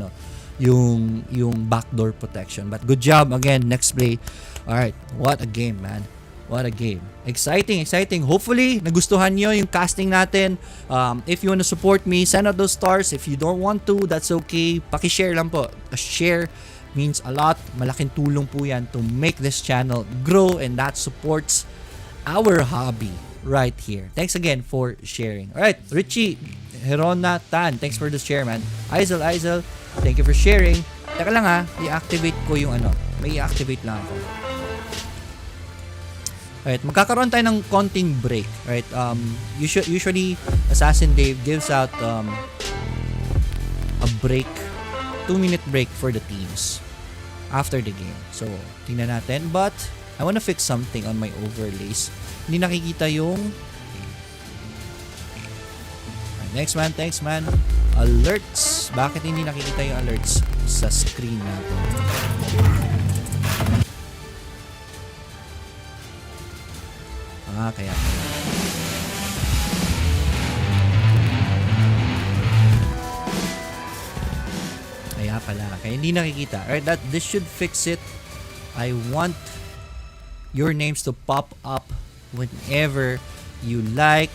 yung backdoor protection. But good job again, Nexplay. Alright, what a game, man. What a game. Exciting, exciting. Hopefully, nagustuhan nyo yung casting natin. If you want to support me, send out those stars. If you don't want to, that's okay. Paki-share lang po. A share means a lot. Malaking tulong po yan to make this channel grow, and that supports our hobby right here. Thanks again for sharing. Alright, Richie Herona Tan, thanks for the share, man. Aizel, thank you for sharing. Teka lang i-activate ko yung may i-activate lang ako. Alright, magkakaroon tayo ng konting break. Alright, usually Assassin Dave gives out a break, 2-minute break for the teams after the game. So, tingnan natin. But, I wanna fix something on my overlays. Hindi nakikita yung thanks man. Alerts. Bakit hindi nakikita yung alerts sa screen natin? Kaya pala. Kaya hindi nakikita. Alright, this should fix it. I want your names to pop up whenever you like,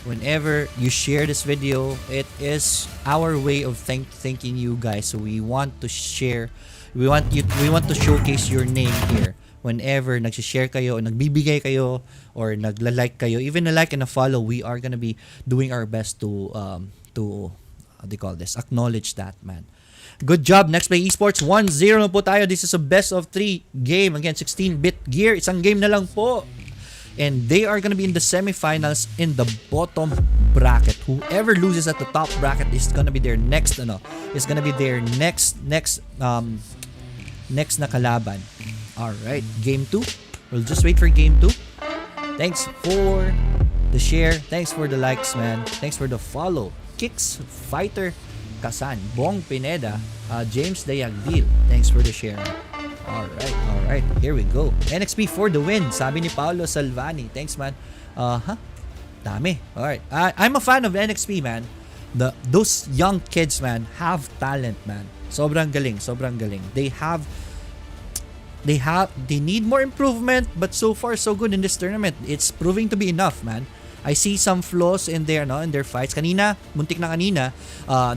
whenever you share this video. It is our way of thanking you guys. So we want to share, we want to showcase your name here whenever nag-share kayo, or nagbibigay kayo, or nagla-like kayo, even a like and a follow. We are gonna be doing our best to how do you call this, acknowledge that, man. Good job, Nexplay Esports. 1-0 na po tayo. This is a best of 3 game. Again, 16-bit gear. Isang game na lang po. And they are gonna be in the semifinals in the bottom bracket. Whoever loses at the top bracket is gonna be their next is gonna be their next na kalaban. Alright, game 2. We'll just wait for game 2. Thanks for the share. Thanks for the likes, man. Thanks for the follow. Kicks Fighter Kasan, Bong Pineda, James Dayagdil. Thanks for the share. Alright, here we go. NXP for the win, sabi ni Paolo Salvani. Thanks, man. Dami. Alright. I'm a fan of NXP, man. Those young kids, man, have talent, man. Sobrang galing. They need more improvement, but so far so good in this tournament. It's proving to be enough, man. I see some flaws in their fights. Muntik na kanina,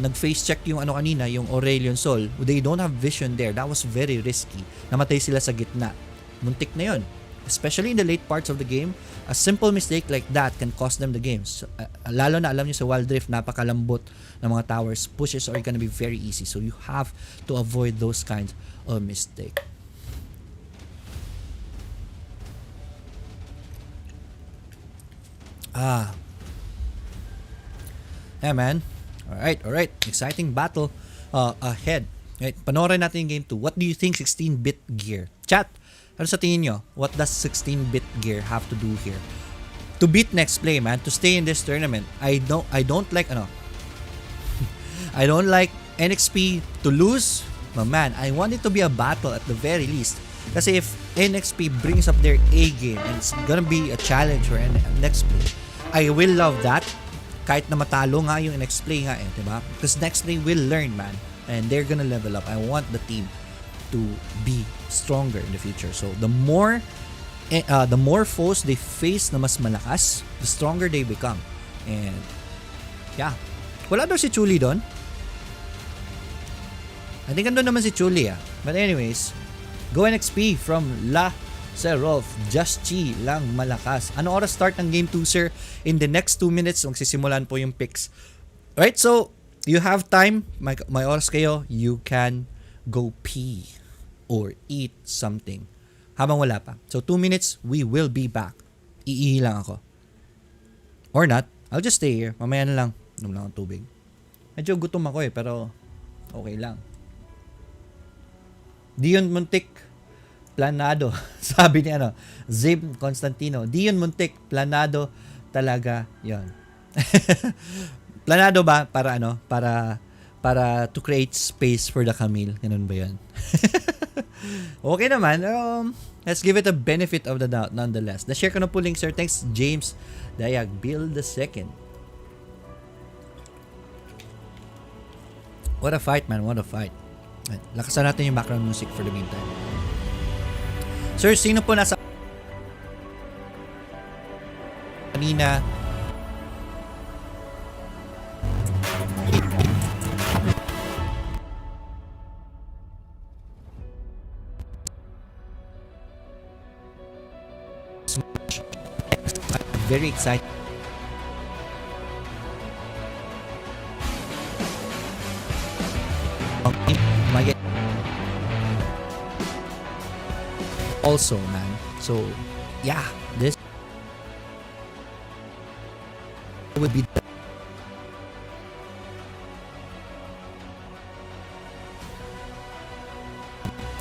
nag-face check yung yung Aurelion Sol. They don't have vision there. That was very risky. Namatay sila sa gitna. Muntik na yun. Especially in the late parts of the game, a simple mistake like that can cost them the game. So, lalo na alam niyo sa Wild Rift, napakalambot ng mga towers. Pushes are gonna be very easy. So you have to avoid those kinds of mistake. Yeah, man. Alright. Exciting battle ahead. Right, panoorin natin yung game 2. What do you think 16-bit gear? Chat, ano sa tingin nyo? What does 16-bit gear have to do here? To beat Nexplay, man, to stay in this tournament. I don't like I don't like NXP to lose. But man, I want it to be a battle at the very least. Kasi if NXP brings up their A game and it's gonna be a challenge for Nexplay, I will love that. Kahit na matalo nga yung Nexplay nga diba? Because Nexplay will learn, man. And they're gonna level up. I want the team to be stronger in the future. So the more the more foes they face na mas malakas, the stronger they become. And yeah. Wala daw si Chuli doon. I think andun naman si Chuli ah. But anyways, go NXP from La Serolf. Just Chi lang malakas. Ano oras start ng game 2, sir? In the next 2 minutes, magsisimulan po yung picks. Alright, so you have time. May oras kayo. You can go pee or eat something. Habang wala pa. So 2 minutes, we will be back. Iihi lang ako. Or not. I'll just stay here. Mamaya na lang. Inom lang ang tubig. Medyo gutom ako pero okay lang. Dion Muntik planado. Sabi ni Zim Constantino. Dion Muntik planado talaga 'yon. Planado ba para para to create space for the Camille. Ganun ba 'yon? Okay naman. Let's give it a benefit of the doubt nonetheless. Na-share ko na po link, sir. Thanks, James Dayag. Build the second. What a fight, man. What a fight. Lakasan natin yung background music for the meantime. Sir, sino po nasa kanina? Very excited. Also, man. So, yeah, this would be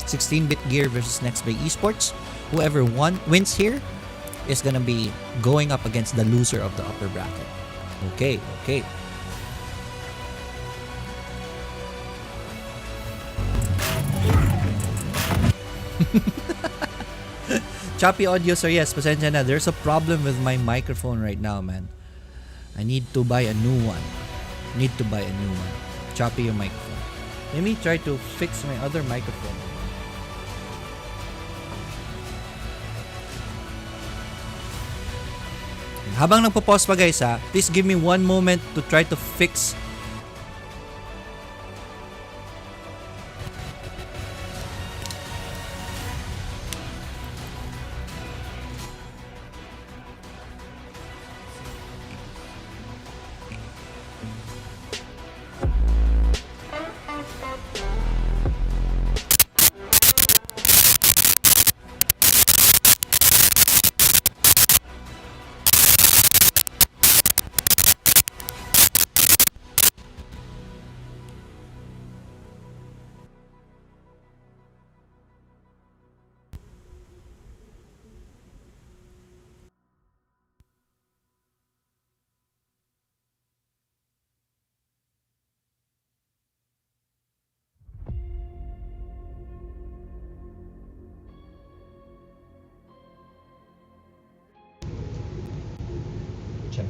16-bit gear versus Nexplay Esports. Whoever wins here is gonna be going up against the loser of the upper bracket. Okay. Choppy audio, sir. Yes, pasensya na. There's a problem with my microphone right now, man. I need to buy a new one. Choppy yung microphone. Let me try to fix my other microphone. Habang nagpo-pause pa guys please give me 1 moment to try to fix. Check.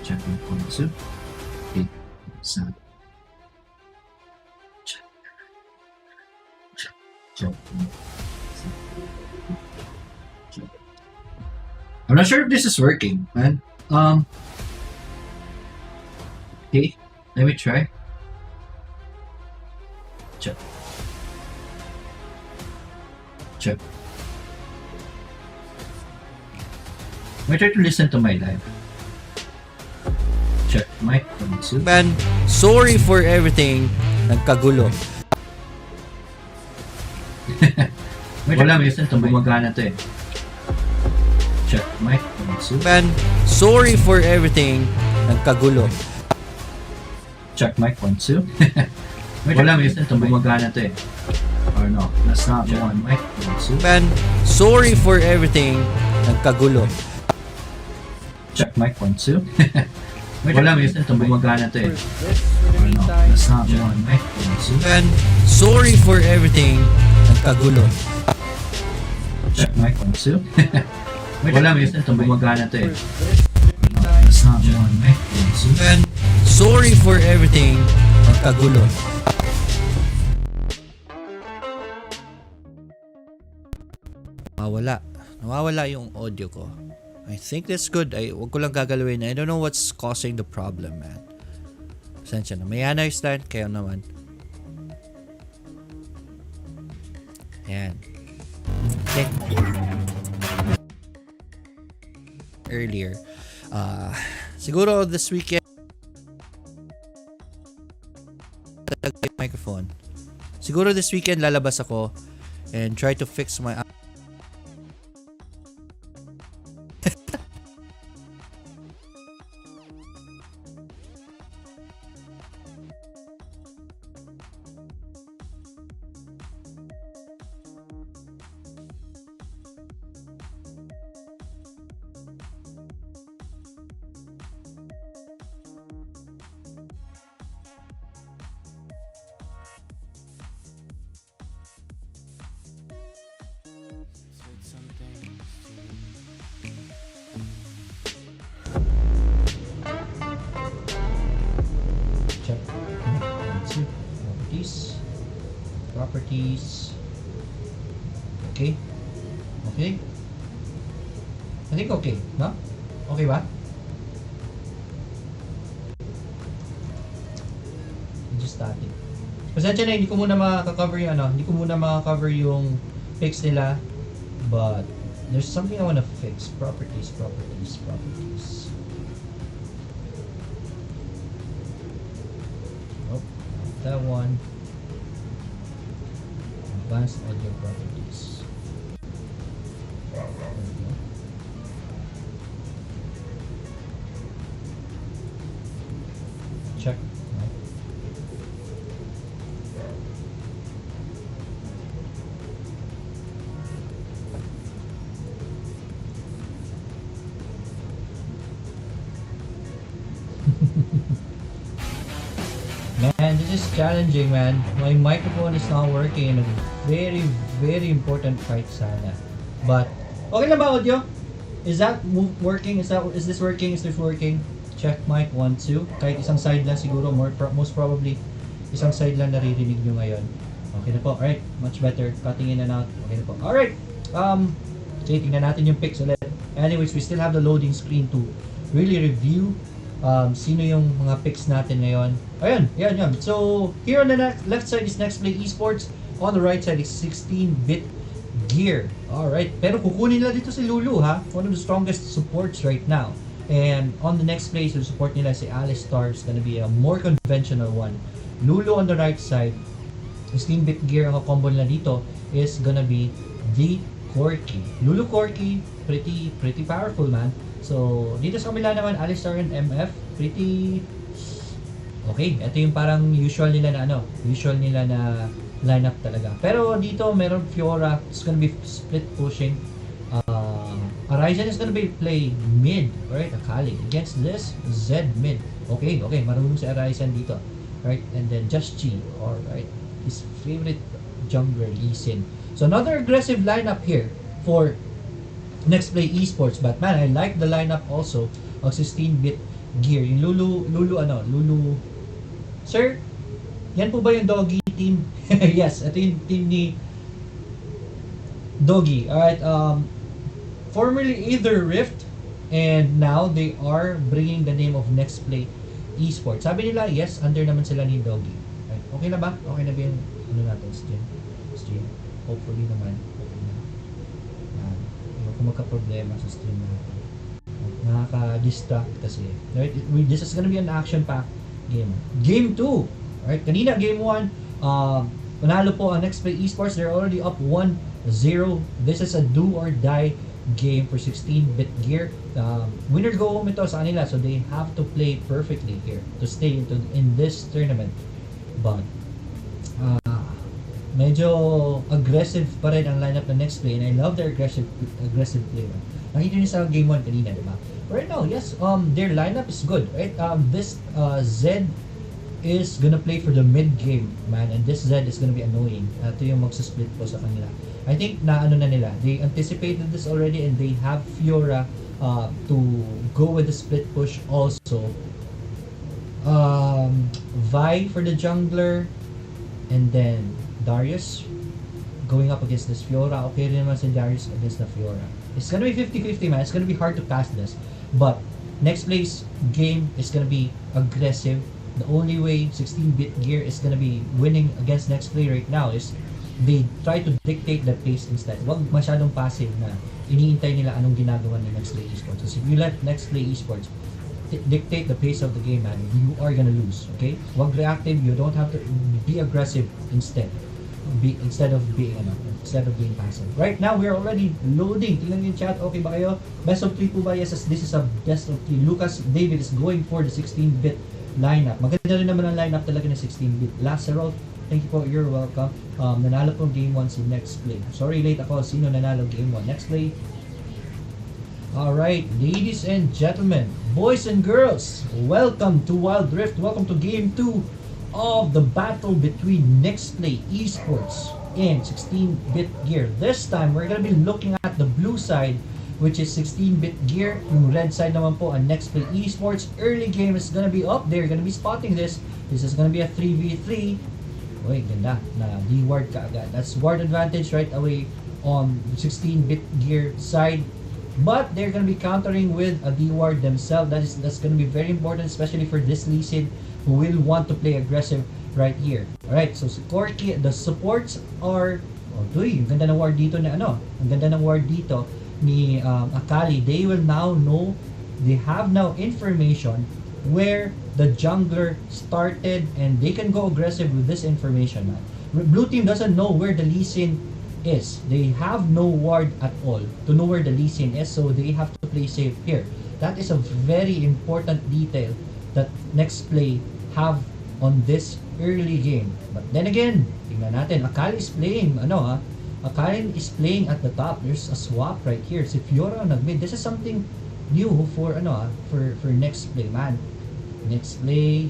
Check yung console. Okay. Check. I'm not sure if this is working, man. Okay, let me try. Check. I try to listen to my live. Check mic 1, 2. Man, sorry for everything. Nagkagulo. Wala, listen to gumagana to eh. Check mic 1, 2. Man, sorry for everything. Nagkagulo. Check mic 1, 2. Wala, listen to gumagana to eh. Or no, that's not one. Mic 1, 2. Man, sorry for everything. Nagkagulo. Check mic 1, 2. Wala, listen to gumagana to eh. Or no, that's not one. Mic 1, 2. Man, sorry for everything. Nagkagulo. Check mic 1, 2. Wala, listen to gumagana to eh. Or no, that's not one. Mic 1, 2. Man, sorry for everything. Nagkagulo. Nawawala yung audio ko. I think that's good. Wag ko lang gagalawin. I don't know what's causing the problem, man. Pasensya na. May understand kayo naman. Ayan. Okay. Earlier. Siguro this weekend microphone. Siguro this weekend lalabas ako and try to fix my Check. Let's see. Properties. Okay. Okay. I think okay, no? Okay ba? Just static. Pasensya na, hindi ko muna maka-cover yung hindi ko muna maka-cover yung fix nila. But there's something I wanna fix. Properties. Oh, that one. Advanced audio properties. There we go. Check. Man, this is challenging, man. My microphone is not working in a very important fight sana. But okay na ba audio? Is that working? Is this working? Is this working? Check mic 1 2. Kahit isang side lang siguro, most probably isang side lang naririnig nyo ngayon. Okay na po. Alright, much better. Cutting in and out. Okay na po. Alright. Okay, tingnan natin yung pics ulit. Anyways, we still have the loading screen to really review sino yung mga picks natin ngayon. Ayun, yan. So, here on the left side is Nexplay Esports. On the right side is 16-bit gear. Alright, pero kukunin nila dito si Lulu, ha? One of the strongest supports right now. And on the next place, the support nila si Alistar is gonna be a more conventional one. Lulu on the right side, 16-bit gear ang combo nila dito is gonna be the Corki. Lulu Corki, pretty powerful, man. So, dito sa kabila naman, Alistar and MF, pretty okay. Ito yung parang usual nila na lineup talaga. Pero dito, meron Fiora, it's gonna be split pushing. Horizon is gonna be play mid, right? Akali. Against this, Z mid. Okay, marunong si Horizon dito. Right? And then Just Chi, alright. His favorite jungler, Lee Sin. So, another aggressive lineup here for Nexplay Esports, but man, I like the lineup also of 16-bit gear. Yung Lulu. Sir, yan po ba yung Doggy team? Yes, ito yung team ni Doggy. Alright, formerly either Rift, and now they are bringing the name of Nexplay Esports. Sabi nila, yes, under naman sila ni Doggy. Right. Okay na ba? Okay na ba yung natin, stream? Hopefully naman. Kung magka-problema sa stream natin. nakaka-distract kasi. Right? This is gonna be an action-packed game. Game 2. Right? Kanina, game 1, panalo po ang Nexplay Esports. They're already up 1-0. This is a do or die game for 16-bit gear. Winner go home ito sa kanila, so they have to play perfectly here to stay in this tournament. But medyo aggressive pa rin ang lineup ng Nexplay, and I love their aggressive play. Nakita niyo sa game 1 kanina, di ba? Right now, yes, their lineup is good, right? This Zed is gonna play for the mid game, man, and this Zed is gonna be annoying. Ito yung magsa-split po sa kanila. I think na ano na nila, they anticipated this already, and they have Fiora to go with the split push also. Vi for the jungler, and then Darius going up against this Fiora. Okay rin naman si Darius against the Fiora. It's gonna be 50-50, man. It's gonna be hard to pass this, but Nexplay's game is gonna be aggressive. The only way 16-bit gear is gonna be winning against Nexplay right now is they try to dictate the pace instead. Wag masyadong passive na iniintay nila anong ginagawa ni Nexplay Esports. So if you let Nexplay Esports dictate the pace of the game, man, you are gonna lose. Okay? Wag reactive. You don't have to be aggressive instead. Instead of being passive. Right now, we're already loading. Tingnan yung chat. Okay ba kayo? Best of 3 po ba? Yes, this is a best of 3. Lucas David is going for the 16-bit lineup. Maganda rin naman ang lineup talaga ng 16-bit. Lacerol, thank you po. You're welcome. Nanalo po game 1 si Nexplay. Sorry late ako. Sino nanalo game 1? Nexplay. Alright, ladies and gentlemen, boys and girls, welcome to Wild Rift. Welcome to game 2 of the battle between Nexplay Esports and 16-bit gear. This time, we're gonna be looking at the blue side, which is 16-bit gear. Yung red side naman po, ang Nexplay Esports. Early game is gonna be up there. Gonna be spotting this. This is gonna be a 3v3. Uy, ganda. Na D-ward ka agad. That's ward advantage right away on 16-bit gear side. But they're gonna be countering with a D-ward themselves. That's gonna be very important, especially for this Lee Sin, who will want to play aggressive right here. Alright, so Corky, the supports are... Oh, ang ganda ng ward dito na ano. Ang ganda ng ward dito ni Akali. They will now know, they have now information where the jungler started, and they can go aggressive with this information, man. Blue team doesn't know where the Lee Sin is. They have no ward at all to know where the Lee Sin is, so they have to play safe here. That is a very important detail that Nexplay have on this early game. But then again, tingnan natin, Akali is playing, Akali is playing at the top. There's a swap right here. Si Fiora nag-mid. This is something new for Nexplay, man. Nexplay.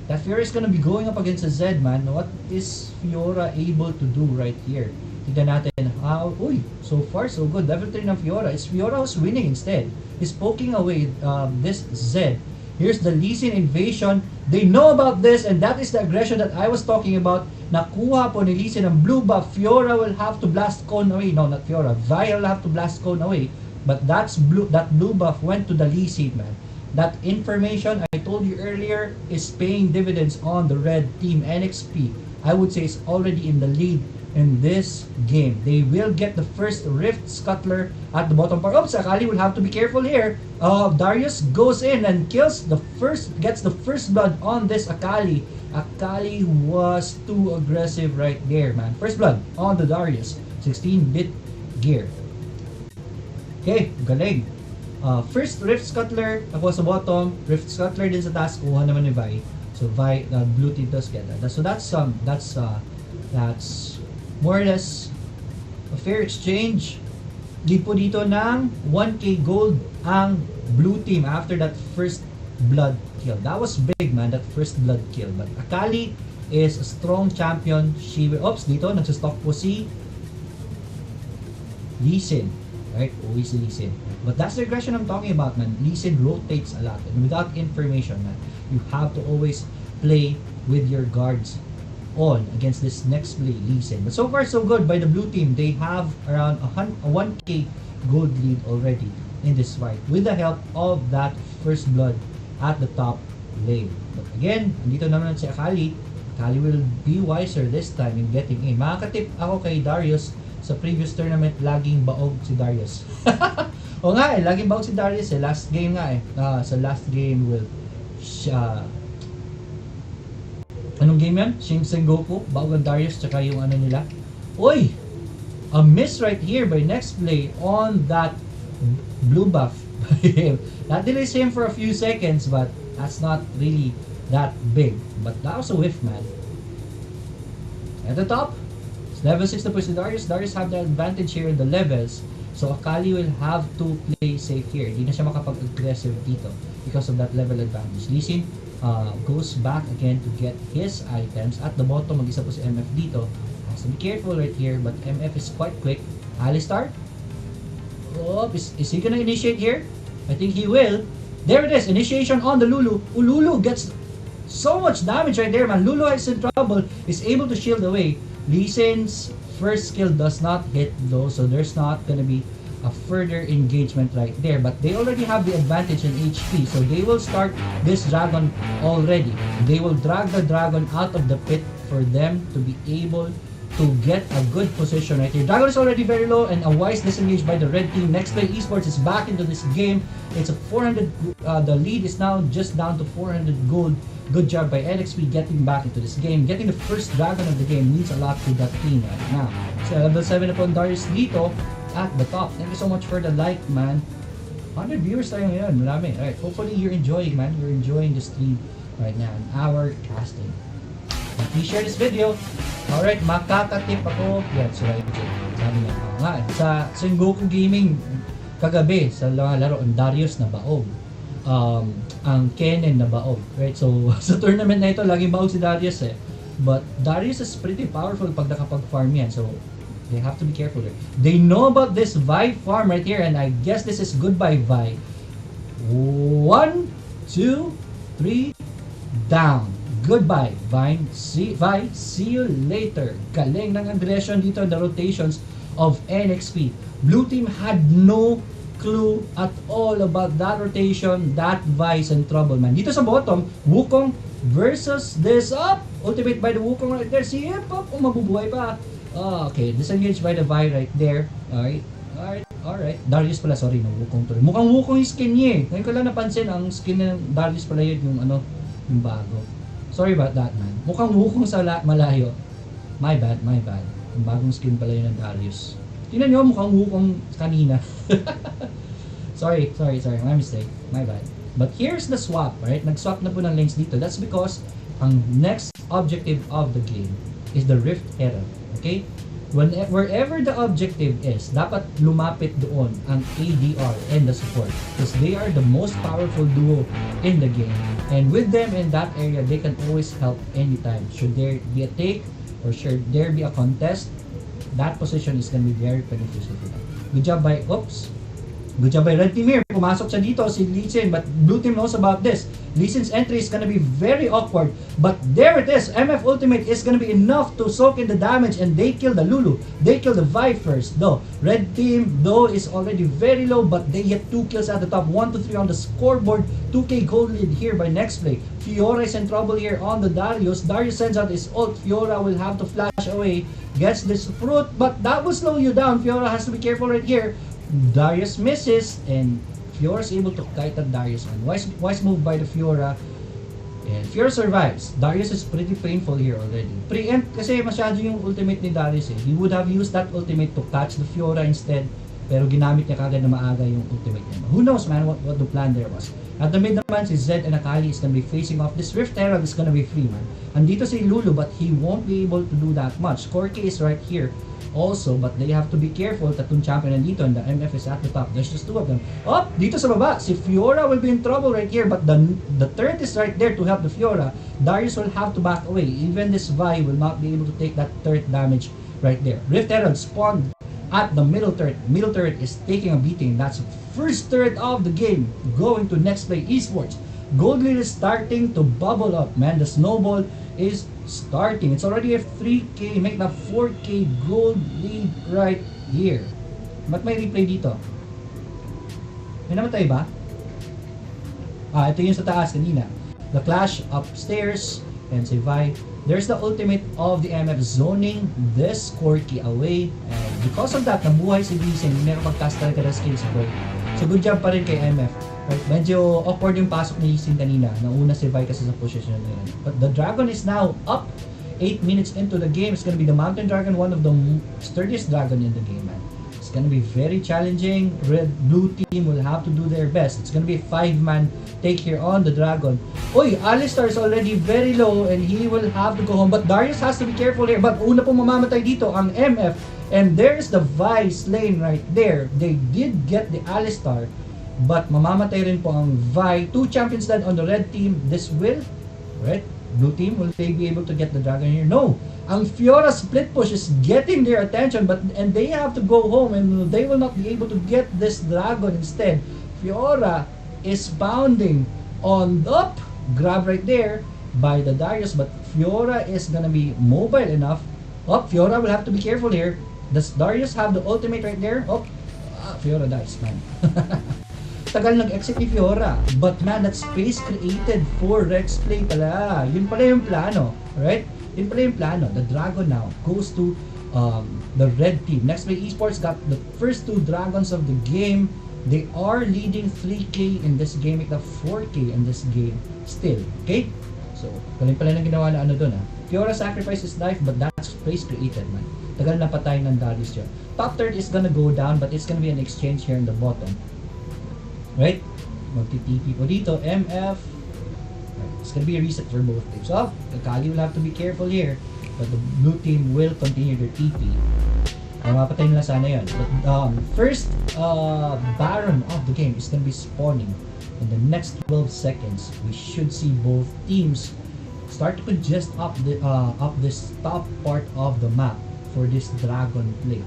That Fiora is gonna be going up against a Zed, man. What is Fiora able to do right here? Tignan natin how, so far so good. Level 3 ng Fiora. Is Fiora who's winning instead. He's poking away this Zed. Here's the Lee Sin invasion. They know about this, and that is the aggression that I was talking about. Nakuha po ni Lee Sin ang blue buff. Fiora will have to blast cone away. No, not Fiora. Vi will have to blast cone away. But that blue buff went to the Lee Sin, man. That information I told you earlier is paying dividends on the red team. NXP, I would say, is already in the lead in this game. They will get the first Rift Scuttler at the bottom part. Akali will have to be careful here. Darius goes in and gets the first blood on this Akali. Akali was too aggressive right there, man. First blood on the Darius. 16-bit gear. Okay, galing. First Rift Scuttler ako sa bottom, Rift Scuttler din sa taas, kuha naman ni Vi. So Vi, blue team does get that. So that's more or less a fair exchange. Give po dito ng 1k gold ang blue team after that first blood kill. That was big, man, that first blood kill. But Akali is a strong champion. She will, dito nagsastock po si Lee Sin. Right? Always Lee Sin. But that's the aggression I'm talking about, man. Lee Sin rotates a lot. And without information, man, you have to always play with your guards on against this Nexplay Lee Sin. But so far so good by the blue team. They have around a 1k gold lead already in this fight with the help of that first blood at the top lane. But again, andito naman si Akali. Akali will be wiser this time in getting in. Makakatip ako kay Darius sa previous tournament, laging baog si Darius. O nga laging bago si Darius last game nga sa last game with anong game yan? Shin Sengoku, bago ang Darius, tsaka yung ano nila. Uy! A miss right here by Nexplay on that blue buff. That delays him for a few seconds, but that's not really that big. But that was a whiff, man. At the top, it's level 6 na po si Darius. Darius have the advantage here in the levels. So Akali will have to play safe here. Hindi na siya makapag-aggressive dito because of that level advantage. Lee Sin goes back again to get his items. At the bottom, mag-isa po si MF dito. Has to be careful right here, but MF is quite quick. Alistar? Oh, is he gonna initiate here? I think he will. There it is, initiation on the Lulu. Lulu gets so much damage right there, man. Lulu is in trouble, is able to shield away. Lee Sin's first skill does not hit though, so there's not gonna be a further engagement right there, but they already have the advantage in HP, so they will start this dragon already. They will drag the dragon out of the pit for them to be able to get a good position right here. Dragon is already very low, and a wise disengage by the red team. Nexplay Esports is back into this game. It's a 400, the lead is now just down to 400 gold. Good job by NXP getting back into this game. Getting the first dragon of the game means a lot to that team right now. So level 7 upon Darius dito at the top. Thank you so much for the like, man. 100 viewers tayo ngayon. Marami. Alright, hopefully you're enjoying, man. You're enjoying the stream right now and our casting. And please share this video. Alright, makakatip ako. Yan, so right, sabi niya. Nga, sa Sengoku Gaming kagabi, sa laro, ang Darius na baog. Ang Kennen na baog. Right, so sa tournament na ito, laging baog si Darius But Darius is pretty powerful pag nakapag-farm yan. So, they have to be careful there. They know about this Vi farm right here, and I guess this is goodbye Vi. 1, 2, 3, down. Goodbye, Vine. Vi, see you later. Galing ng aggression dito in the rotations of NXP. Blue team had no clue at all about that rotation. That Vi is in trouble, man. Dito sa bottom, Wukong versus this up. Ultimate by the Wukong right there. See him, pop. Mabubuhay pa. Okay, disengaged by the Vi right there. Alright. Darius pala, sorry, no, Wukong to. Mukhang Wukong yung skin niya Ngayon ko lang napansin, ang skin ng Darius pala yun, yung bago. Sorry about that, man. Mukhang Wukong sa malayo. My bad. Yung bagong skin pala yun ng Darius. Tingnan nyo, mukhang Wukong kanina. Sorry. My mistake. My bad. But here's the swap, right? Nag-swap na po ng lanes dito. That's because ang next objective of the game is the Rift Herald. Okay? Wherever the objective is, dapat lumapit doon ang ADR and the support because they are the most powerful duo in the game. And with them in that area, they can always help anytime. Should there be a take or should there be a contest, that position is going to be very beneficial for them. Good job by Red Team here. Pumasok siya dito, si Lee Sin, but Blue Team knows about this. Lee Sin's entry is gonna be very awkward, but there it is. MF Ultimate is gonna be enough to soak in the damage, and they kill the Lulu. They kill the Vi first, though. Red Team, though, is already very low, but they hit 2 kills at the top. 1 to 3 on the scoreboard. 2k gold lead here by Nexplay. Fiora is in trouble here on the Darius. Darius sends out his ult. Fiora will have to flash away. Gets this fruit, but that will slow you down. Fiora has to be careful right here. Darius misses, and Fiora is able to kite at Darius. And wise move by the Fiora. And Fiora survives. Darius is pretty painful here already. Preempt kasi masyado yung ultimate ni Darius He would have used that ultimate to catch the Fiora instead. Pero ginamit niya kagad na maaga yung ultimate niya. Who knows, man, what the plan there was. At the mid naman, si Zed and Akali is gonna be facing off. This Rift Herald is gonna be free, man. Andito si Lulu, but he won't be able to do that much. Corki is right here also, but they have to be careful. Tatlong champion nandito, and the MF is at the top. There's just 2 of them. Dito sa baba, si Fiora will be in trouble right here, but the turret is right there to help the Fiora. Darius will have to back away. Even this Vi will not be able to take that turret damage right there. Rift Herald spawned at the middle turret. Middle turret is taking a beating. That's the first turret of the game going to Nexplay Esports. Gold lead is starting to bubble up, man. The snowball is starting. It's already a 3k, make na 4k gold lead right here. Ba't may replay dito? May namatay ba? Ito yung sa taas kanina. The clash upstairs, and si Vi. There's the ultimate of the MF zoning this Corki away. And because of that, nabuhay si Lee Sin. Meron mag-cast talaga ng skill si Corki. So good job pa rin kay MF. Right? Medyo awkward yung pasok ni Lee Sin kanina. Nauna si Vi kasi sa position na yun. But the Dragon is now up 8 minutes into the game. It's gonna be the Mountain Dragon, one of the sturdiest dragon in the game, man. It's gonna be very challenging. Blue team will have to do their best. It's gonna be a 5-man take here on the Dragon. Oy, Alistar is already very low and he will have to go home. But Darius has to be careful here. But una pong mamamatay dito ang MF. And there's the Vi lane right there. They did get the Alistar. But mamamatay rin po ang Vi. 2 champions dead on the red team. This will, right? Blue team, will they be able to get the Dragon here? No. Ang Fiora split push is getting their attention, and they have to go home and they will not be able to get this Dragon instead. Fiora is pounding on up. Grab right there by the Darius, but Fiora is gonna be mobile enough. Oh, Fiora will have to be careful here. Does Darius have the ultimate right there? Oh, Fiora dies, man. Tagal nag-exit ni Fiora. But man, that space created for Nexplay pala. Yun pala yung plano. Right? Yun pala yung plano. The Dragon now goes to the red team. Nexplay Esports got the first 2 dragons of the game. They are leading 3K in this game. It 4K in this game still. Okay? So, galing pala ng ginawa na ano dun Fiora sacrificed his life, but that's space created, man. Tagal na patay ng Darius yun. Top third is gonna go down, but it's gonna be an exchange here in the bottom. Right? Magti-TP po dito. MF. Right. It's gonna be a reset for both teams. So, the Kali will have to be careful here. But the blue team will continue their TP. Mapatay nila sana yun. But first Baron of the game is gonna be spawning. In the next 12 seconds, we should see both teams start to congest up this top part of the map for this Dragon play.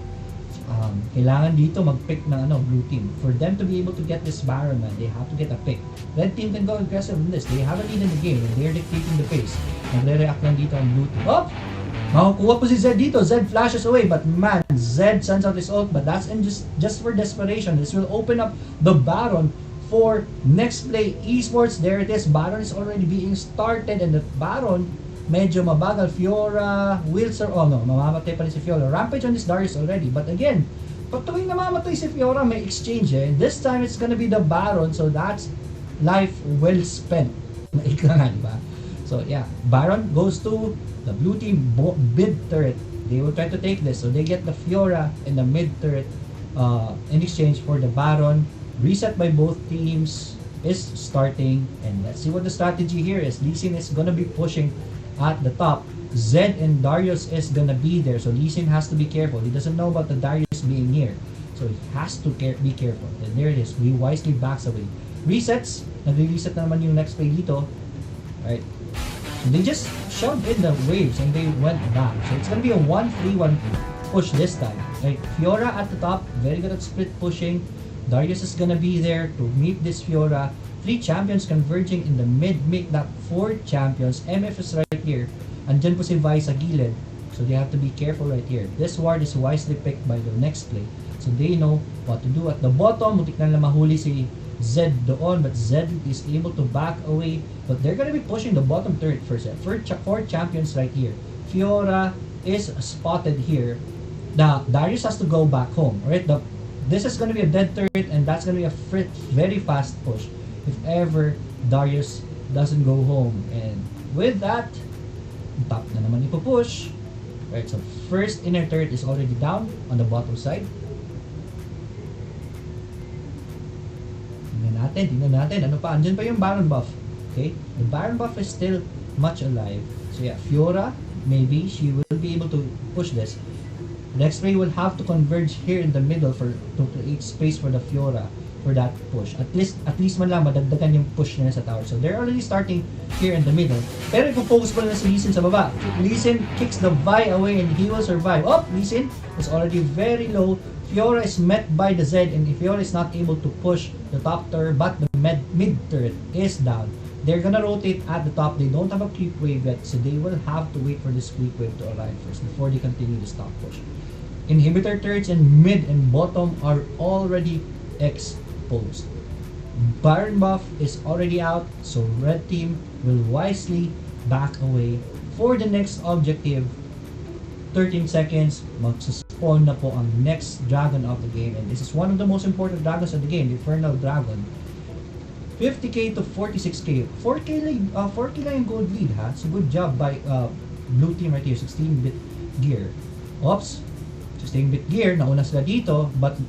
Kailangan dito mag-pick ng blue team. For them to be able to get this Baron, man, they have to get a pick. Red team can go aggressive in this. They have a lead in the game and they're dictating the pace. Nagre-react lang dito ang blue team. Oh! Makukuha po si Zed dito. Zed flashes away, but man, Zed sends out his ult, but that's just for desperation. This will open up the Baron for Nexplay Esports. There it is. Baron is already being started, and the Baron medyo mabagal. Fiora, Wilson, oh no, mamamatay pa rin si Fiora. Rampage on this Darius already. But again, pag tuwing namamatay si Fiora, may exchange This time, it's gonna be the Baron, so that's life well spent. Ika nga, diba? So yeah, Baron goes to the blue team mid turret. They will try to take this, so they get the Fiora in the mid turret in exchange for the Baron. Reset by both teams is starting, and let's see what the strategy here is. Lee Sin is gonna be pushing at the top. Zed and Darius is gonna be there, so Lee Sin has to be careful. He doesn't know about the Darius being here, so he has to be careful. And there it is. He wisely backs away. Resets. Nagre-reset na naman yung next play dito. Right. They just shoved in the waves and they went back. So it's gonna be a 1-3-1 push this time. Right. Fiora at the top, very good at split pushing. Darius is gonna be there to meet this Fiora. 3 champions converging in the mid, make that 4 champions. MF is right here. Andyan po si Vi sa gilid. So they have to be careful right here. This ward is wisely picked by the next play. So they know what to do. At the bottom, mutik na mahuli si Zed doon, but Zed is able to back away. But they're gonna be pushing the bottom turret first. 4 champions right here. Fiora is spotted here. Darius has to go back home. Right? This is gonna be a dead turret, and that's gonna be a very fast push if ever Darius doesn't go home. And with that, top na naman ipupush. Right, so first inner turret is already down on the bottom side. Tingnan natin. Ano pa? Andyan pa yung Baron buff. Okay? The Baron buff is still much alive. So yeah, Fiora, maybe she will be able to push this. Nexplay will have to converge here in the middle to create space for the Fiora for that push. At least man lang madagdagan yung push nila sa tower. So they're already starting here in the middle. Pero kung focus pa na si Lee Sin sa baba. Lee Sin kicks the Vi away and he will survive. Oh, Lee Sin is already very low. Fiora is met by the Zed, and if Fiora is not able to push the top turret, but the mid turret is down. They're gonna rotate at the top. They don't have a creep wave yet, so they will have to wait for this creep wave to arrive first before they continue this top push. Inhibitor turrets in mid and bottom are already exposed. Baron buff is already out, so red team will wisely back away for the next objective. 13 seconds, spawn na po ang next dragon of the game. And this is one of the most important dragons of the game, the Infernal Dragon. 50k to 46k. 4k lang yung gold lead, ha? So good job by blue team right here, 16-bit gear. Oops, 16-bit gear, nauna sila dito, but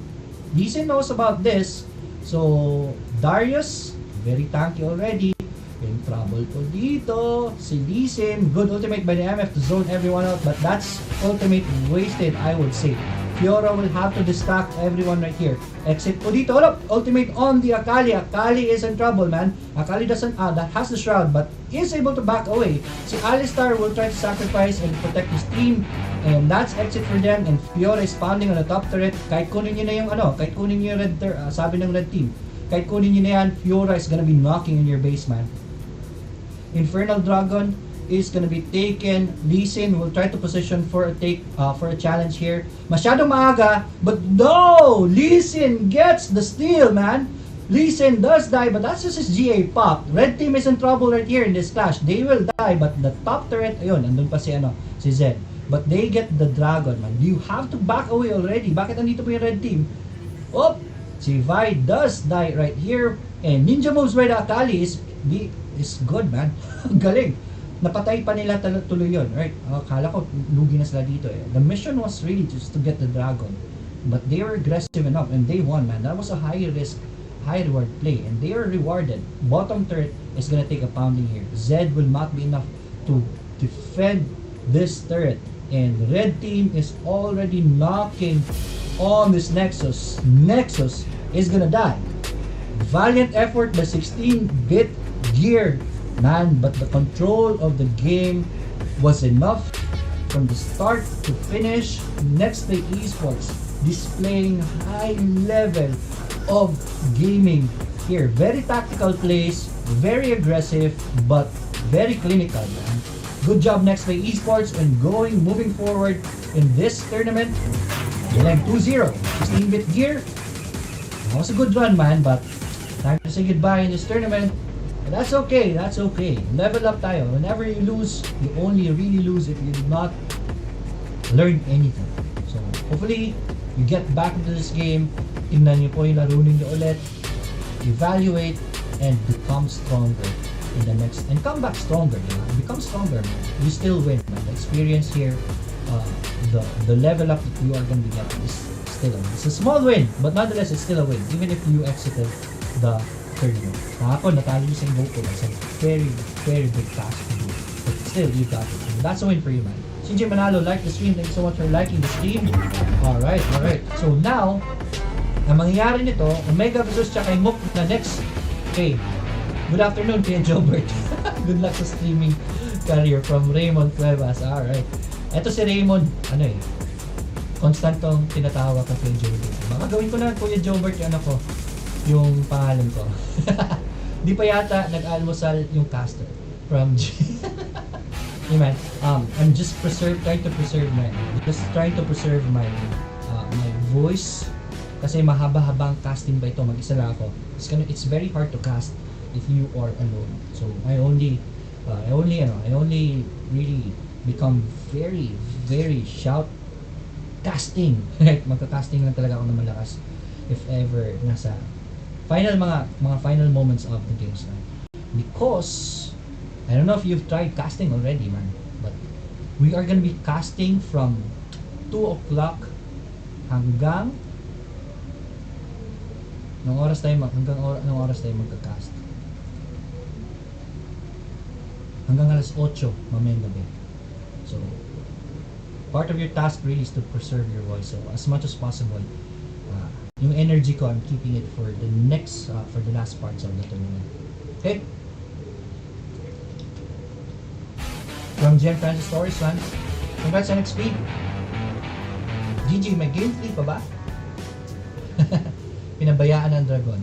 Lee Sin knows about this. So Darius, very tanky already. In trouble po dito. Si Lee Sin, good ultimate by the MF to zone everyone out, but that's ultimate wasted, I would say. Fiora will have to distract everyone right here. Exit po dito. Hold up! Ultimate on the Akali. Akali is in trouble, man. Akali doesn't, that has the shroud, but is able to back away. Si Alistar will try to sacrifice and protect his team. And that's exit for them. And Fiora is pounding on the top turret. Kahit kunin nyo na yung kahit kunin nyo yung red sabi ng red team. Kahit kunin nyo na yan, Fiora is gonna be knocking in your base, man. Infernal Dragon is gonna be taken. Lee Sin will try to position for a challenge here. Masyadong maaga, but no! Lee Sin gets the steal, man. Lee Sin does die, but that's just his GA pop. Red team is in trouble right here in this clash. They will die, but the top turret, ayun, andun pa si Zed. But they get the dragon, man. You have to back away already. Bakit andito po yung red team? Oh, si Vi does die right here. And ninja moves by the Akali is good, man. Galing. Napatay pa nila tuloy yun, right? Akala ko lugi na sila dito eh. The mission was really just to get the dragon. But they were aggressive enough and they won, man. That was a high risk, high reward play. And they were rewarded. Bottom turret is gonna take a pounding here. Zed will not be enough to defend this turret. And red team is already knocking on this Nexus. Nexus is gonna die. Valiant effort by 16-bit gear, man, but the control of the game was enough from the start to finish. Nexplay Esports displaying high level of gaming here. Very tactical plays, very aggressive, but very clinical, man. Good job Nexplay Esports and moving forward in this tournament. Galing 2-0, 16-bit gear. That was a good run, man, but time to say goodbye in this tournament. But that's okay, that's okay. Level up tayo. Whenever you lose, you only really lose if you did not learn anything. So, hopefully, you get back into this game. Tingnan nyo po yung laro ninyo ulit. Evaluate and become stronger in the next, and come back stronger, you know? Become stronger, man. You still win, man. The experience here, the level up that you are going to be getting is still a win. It's a small win, but nonetheless, it's still a win. Even if you exited the tournament. Kahapon, natalo nyo sa Invoco. That's a very, very big task to do. But still, you got it. And that's a win for you, man. CJ Manalo, like the stream. Thank you so much for liking the stream. Alright, alright. So now, ang mangyayari nito, Omega versus tsaka Mook na next. Okay. Good afternoon, Kuya Jobert. Good luck sa streaming career from Raymond Cuevas. Alright. Eto si Raymond, konstantong tinatawag ka Kuya Jobert. Baka gawin ko na Kuya Jobert yung yung pangalan ko. Di pa yata nag-almusal yung caster from G. Hey man, I'm just trying to preserve my my voice kasi mahaba-habang casting ba ito, mag-isa lang ako. It's very hard to cast if you are alone. So I only really become very shout casting. Magka-casting lang talaga ako ng malakas if ever nasa mga final moments of the games na. Because I don't know if you've tried casting already, man, but we are gonna be casting from 2 o'clock hanggang anong oras tayo magka-cast? Hanggang alas 8 mamayang gabi. So part of your task really is to preserve your voice. So as much as possible, yung energy ko, I'm keeping it for the next, for the last parts of the tournament. Okay? From Jen Francis Torres, man. Congrats on XP. GG, may game 3 pa ba? Pinabayaan ng Dragon.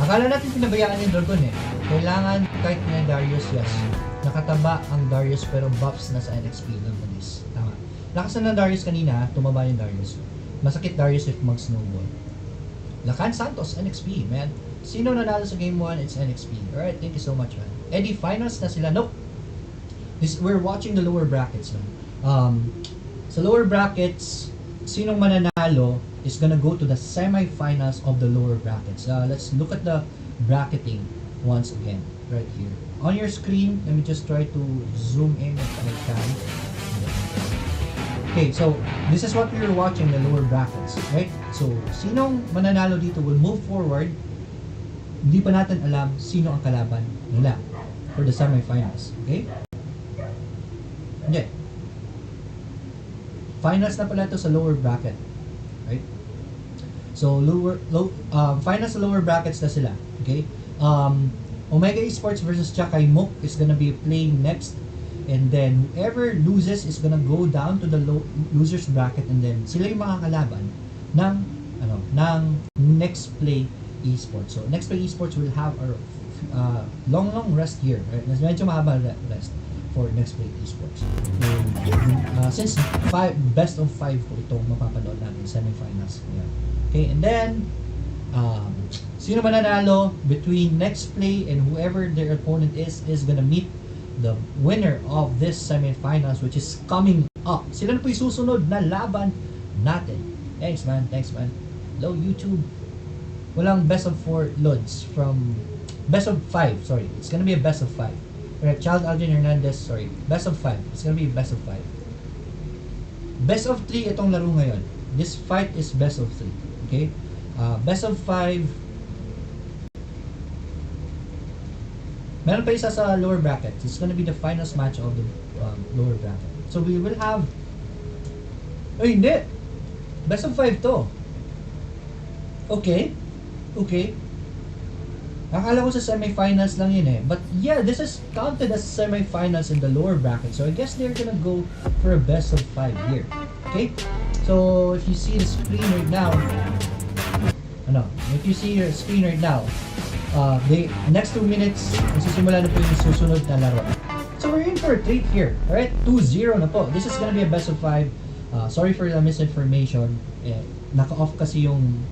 Akala natin pinabayaan yung Dragon eh. Kailangan kahit na Darius, yes. Nakataba ang Darius pero buffs na sa NXP lang manis. Tama. Lakas na ng Darius kanina, tumaba yung Darius. Masakit Darius if mag-snowball. Lakan Santos, NXP, man. Sino nanalo sa game 1? It's NXP. Alright, thank you so much, man. Eddie, finals na sila. Nope. We're watching the lower brackets, man. Sa lower brackets, sinong mananalo is gonna go to the semifinals of the lower brackets. Let's look at the bracketing once again, right here. On your screen, let me just try to zoom in if I can. Okay, so this is what we were watching, the lower brackets, right? So, sinong mananalo dito will move forward. Hindi pa natin alam sino ang kalaban nila for the semifinals. Okay? Hindi. Finals na pala ito sa lower bracket. Right? So, finals sa lower brackets na sila. Okay? Omega Esports versus Chakay Mook is gonna be playing next. And then, whoever loses is gonna go down to the losers bracket. And then, sila yung makakalaban ng Nexplay Esports. So, Nexplay Esports will have a long rest here. Right? Medyo mahaba rest for Nexplay Esports. Since best of 5 po itong mapapanood natin semifinals. Yeah. Okay, and then, sino mananalo between Nexplay and whoever their opponent is gonna meet the winner of this semifinals, which is coming up. Sila na po yung susunod na laban natin. Thanks man. Hello YouTube. Walang best of 4 loads from best of 5, sorry. It's gonna be a best of 5. Right, Child Alvin Hernandez, sorry. Best of 5. It's gonna be best of 5. Best of 3 itong laro ngayon. This fight is best of 3. Okay? Best of 5. Meron pa isa sa lower bracket. It's gonna be the finals match of the lower bracket. So we will have... Ay, hindi! Best of 5 to. Okay. Akala ko sa semifinals lang yun eh. But yeah, this is counted as semifinals in the lower bracket. So I guess they're gonna go for a best of 5 here. Okay? So if you see the screen right now, if you see your screen right now, the next 2 minutes, magsisimula na po yung susunod na laro. So we're in for a treat here. Alright? 2-0 na po. This is gonna be a best of 5. Sorry for the misinformation. Naka-off kasi yung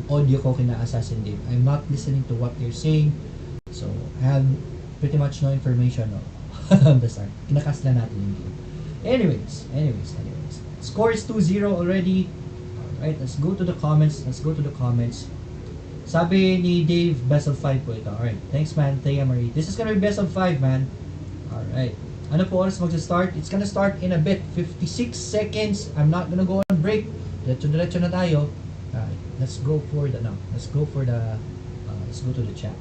audio ko kina Assassin Dave. I'm not listening to what they're saying. So, I have pretty much no information on the start. Kinakas na natin yung game. Anyways. Score is 2-0 already. Alright, let's go to the comments. Sabi ni Dave, best of 5 po ito. Alright, thanks man, Thea Marie. This is gonna be best of 5, man. Alright. Ano po oras magsa-start? It's gonna start in a bit. 56 seconds. I'm not gonna go on break. Diretso na tayo. Alright, let's go to the chat.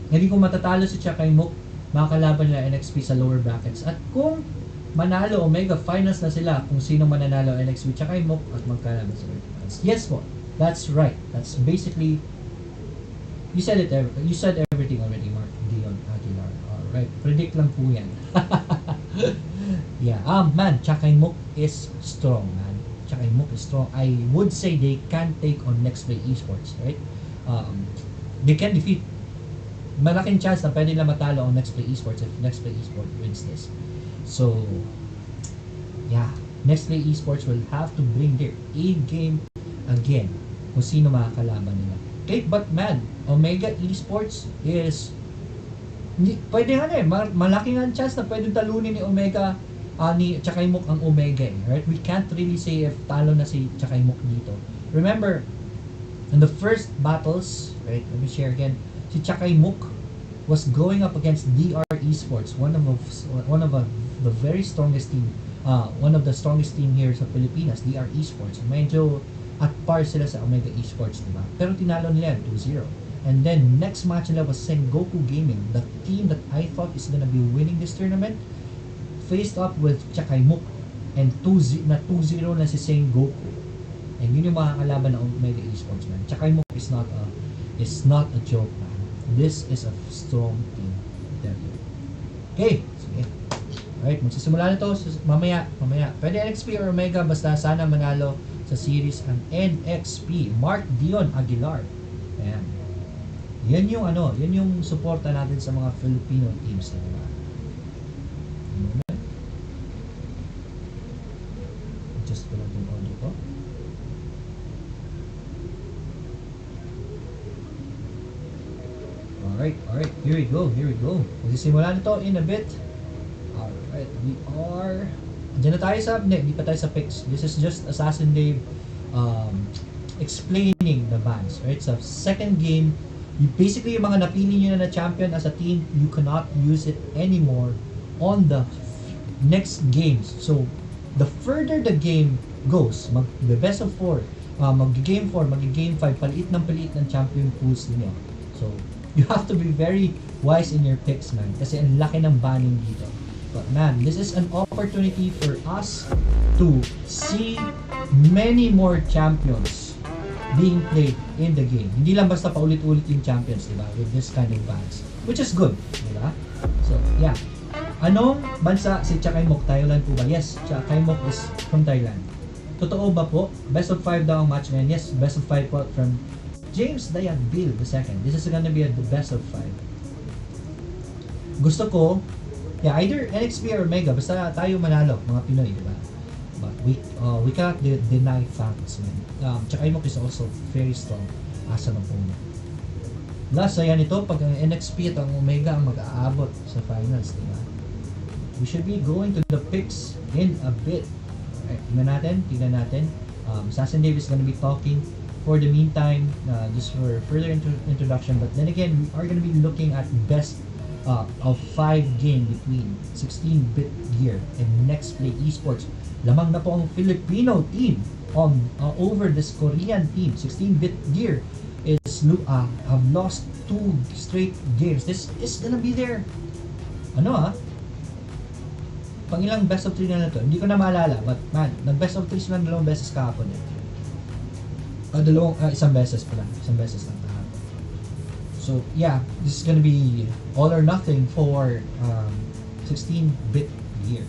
Hindi ko matatalo si Chakay Mook, makakalaban nila NXP sa lower brackets. At kung manalo Omega finals na sila, kung sino mananalo NXP Chakay Mook at magkalaban sa lower brackets. Yes po, that's right. That's basically, you said everything already, Mark Dion Aguilar. Alright, predict lang po yan. Yeah, man, Chakay Mook is strong, man. Chakay Mook is strong. I would say they can take on Nexplay Esports, right? They can defeat. Malaking chance na pwede nila matalo ang Nexplay Esports if Nexplay Esports wins this. So, yeah, Nexplay Esports will have to bring their A game again kung sino makakalaban nila. Okay, but man, Omega Esports is pwede nga malaking ang chance na pwede talunin ni Omega ni Chakay Mook ang Omega right? We can't really say if talo na si Chakay Mook dito. Remember, in the first battles, right, let me share again, si Chakay Mook was going up against DR Esports, one of the very strongest team, one of the strongest team here sa Pilipinas, DR Esports. Medyo at par sila sa Omega Esports, diba? Pero tinalo nila 2-0. And then, next match nila was Sengoku Gaming, the team that I thought is gonna be winning this tournament, faced up with Chakay Mook and 2-0 na si Sengoku. And yun yung makakalaban ng Omega Esports, man. Chakay Mook is not a joke, man. This is a strong team. Okay, sige. Alright, magsisimula na to mamaya. Pwede NXP or Omega, basta sana manalo sa series ang NXP. Mark Dion Aguilar. Ayan. Yan yung suporta natin sa mga Filipino teams na diba? Just ko lang yung audio ko. Alright, here we go. Magsisimula na to in a bit. Alright, we are Diyan na tayo sa, hindi pa tayo sa picks. This is just Assassin Dave explaining the bans, right? So, second game, basically yung mga napili nyo na champion as a team, you cannot use it anymore on the next games. So, the further the game goes, the best of 4, mag-game 4, mag-game 5, paliit ng champion pools niyo. So, you have to be very wise in your picks, man. Kasi ang laki ng banning dito. But man, this is an opportunity for us to see many more champions being played in the game. Hindi lang basta paulit-ulit yung champions, di ba? With this kind of bans. Which is good, di ba? So, yeah. Anong bansa si Chakaimok? Thailand po ba? Yes, Chakaimok is from Thailand. Totoo ba po? Best of 5 daw ang match ngayon. Yes, best of 5 po from James Dayan Bill II. This is gonna be the best of 5. Gusto ko, yeah, either NXP or Mega, basta tayo manalo, mga Pinoy, di ba? But we cannot deny facts, man. Chakaimok is also very strong as an opponent. Last, ayan ito, pag ang NXP at ang Omega ang mag-aabot sa finals, di ba? We should be going to the picks in a bit. Alright, tingnan natin. Assassin Dave is gonna be talking for the meantime, just for further introduction. But then again, we are gonna be looking at best of 5 game between 16-bit gear and Nexplay Esports. Lamang na po ang Filipino team on over this Korean team. 16-bit gear is have lost 2 straight games. This is gonna be their pangilang best of 3 na to. Hindi ko na maalala, but man, nag-best of 3 sila 2 beses kahapon eh. Isang beses pala. Isang beses lang kahapon. So, yeah, this is gonna be all or nothing for 16-bit gear.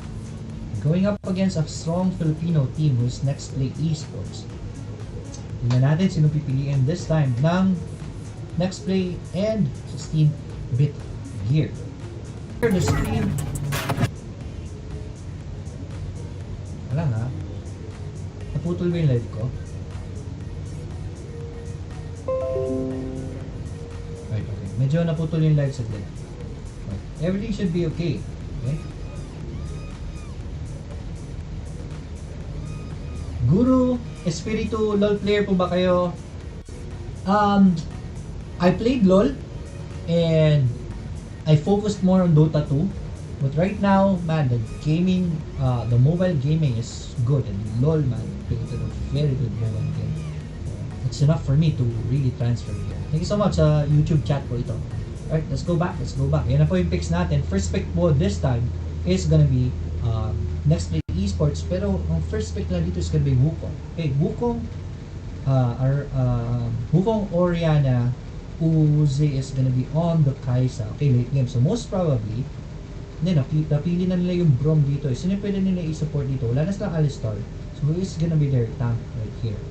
Going up against a strong Filipino team who's Nexplay Esports. Tingnan natin sino pipiliin this time ng Nexplay and 16-bit gear. Here the stream. Wala nga. Naputol ba yung live ko? Right, okay. Medyo naputol yung live saglit. Right. Everything should be okay. Okay? Guru, Espiritu, LOL player po ba kayo? I played LOL and I focused more on Dota 2. But right now, man, the gaming, the mobile gaming is good, and LOL, man, played a very good mobile game. It's enough for me to really transfer here. Thank you so much sa YouTube chat po ito. Alright, let's go back. Yan na po yung picks natin. First pick po this time is gonna be Nexplay Esports, pero ang first pick lang dito is gonna be Wukong. Okay, Wukong, Wukong Oriana Uzi is gonna be on the Kaisa. Okay, late game. So most probably, napili na nila yung Brom dito. Sino pwede nila i-support dito? Wala na silang Alistar. So who is gonna be their tank right here?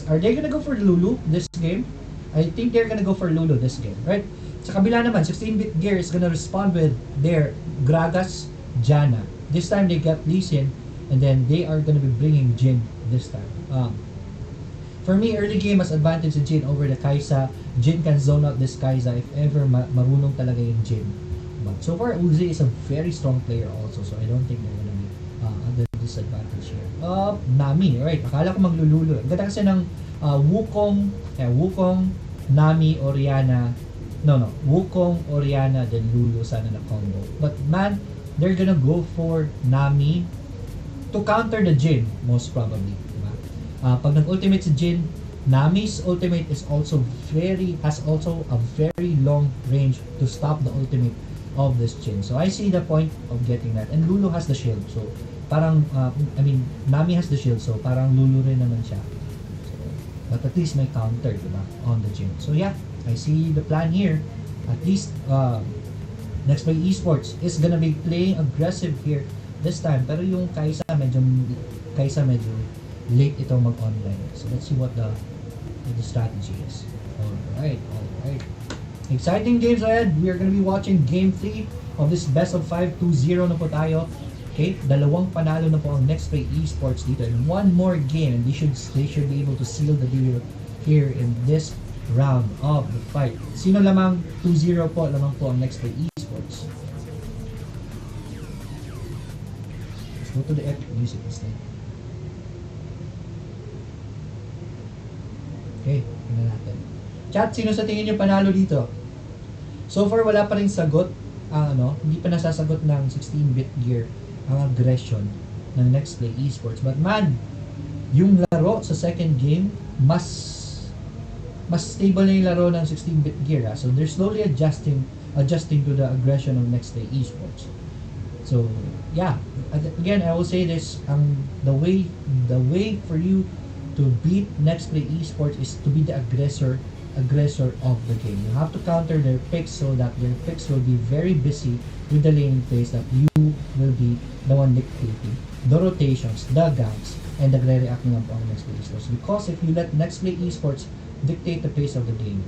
Are they gonna go for Lulu this game? I think they're gonna go for Lulu this game, right? Sa kabila naman, 16-bit gear is gonna respond with their Gragas, Janna. This time they got Lee Sin, and then they are gonna be bringing Jin this time. For me, early game has advantage si Jin over the Kaisa. Jin can zone out this Kaisa if ever marunong talaga yung Jin. But so far, Uzi is a very strong player also, so I don't think they're gonna be under disadvantage here. Nami, right? Akala ko maglululo. Ang ganda kasi ng Wukong, Nami, Oriana. Wukong, Oriana, then Lulu sana na combo. But man, they're gonna go for Nami to counter the Jin, most probably. Pag nag-ultimate si Jin, Nami's ultimate is also has a very long range to stop the ultimate of this Jin. So I see the point of getting that. And Lulu has the shield. So parang, Nami has the shield. So parang Lulu rin naman siya. So, but at least may counter, diba, on the Jin. So yeah, I see the plan here. At least, Nexplay Esports is gonna be playing aggressive here this time. Pero yung Kaisa medyo late ito mag-online. So let's see what the strategy is. Alright. Exciting games ahead. We are gonna be watching game 3 of this best of 5. 2-0 na po tayo. Okay, 2 panalo na po ang Nexplay Esports dito. And 1 more game, and they should be able to seal the deal here in this round of the fight. Sino lamang? 2-0 po lamang po ang Nexplay Esports. Go to the epic music instead. Okay, tingnan natin. Chat, sino sa tingin nyo panalo dito? So far, wala pa rin sagot. Hindi pa nasasagot ng 16-bit gear ang aggression ng Nexplay Esports. But man, yung laro sa second game, mas stable na yung laro ng 16-bit gear. So they're slowly adjusting to the aggression of Nexplay Esports. So yeah, again, I will say this: the way for you to beat Nexplay Esports is to be the aggressor of the game. You have to counter their picks so that their picks will be very busy with the laning phase, that you will be the one dictating the rotations, the ganks, and nagre-react naman po ang Nexplay Esports. Because if you let Nexplay Esports dictate the pace of the game,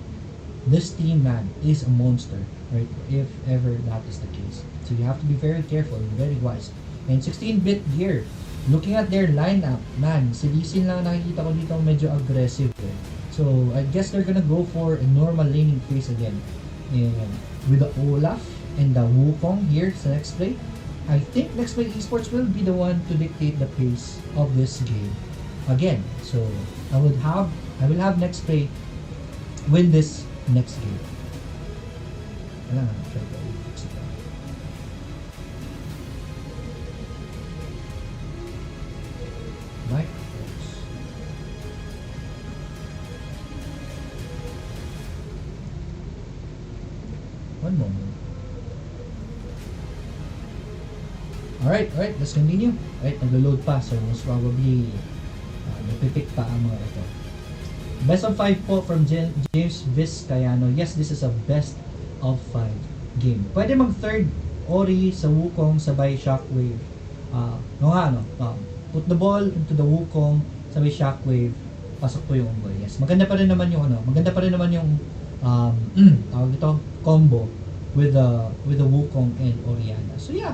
this team, man, is a monster, right? If ever that is the case. So you have to be very careful and very wise. And 16-bit gear, looking at their lineup, man, si Lee Sin lang nakikita ko dito medyo aggressive. So I guess they're gonna go for a normal laning phase again. And with the Olaf and the Wukong here sa Nexplay, I think Nexplay Esports will be the one to dictate the pace of this game again. So I will have Nexplay win this next game. Try to fix it out. Microphones. One moment. Alright, let's continue. Alright, naglo-load pa, so most probably napipick pa ang mga ito. Best of 5 po from James Vizcayano. Yes, this is a best of 5 game. Pwede mag-third Ori sa Wukong sabay Shockwave. Put the ball into the Wukong sabay Shockwave. Pasok po yung Unggoy. Yes, maganda pa rin naman yung tawag ito, combo with the Wukong and Oriana. So yeah,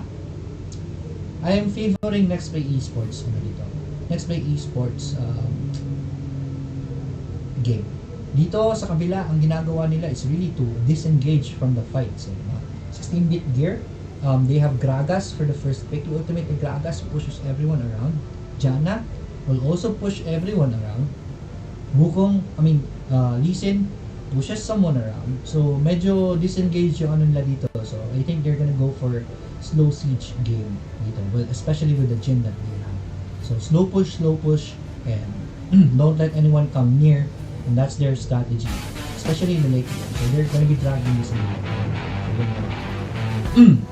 I am favoring Nexplay Esports dito. Nexplay Esports game. Dito sa kabila, ang ginagawa nila is really to disengage from the fight. So, 16-bit gear, they have Gragas for the first pick. You ultimate the Gragas pushes everyone around. Janna will also push everyone around. Lee Sin pushes someone around. So, medyo disengage yung nila dito. So, I think they're gonna go for slow siege game dito, especially with the Jhin that they have. So, slow push, and don't let anyone come near, and that's their strategy, especially in the late game. So, they're gonna be dragging this in the late game.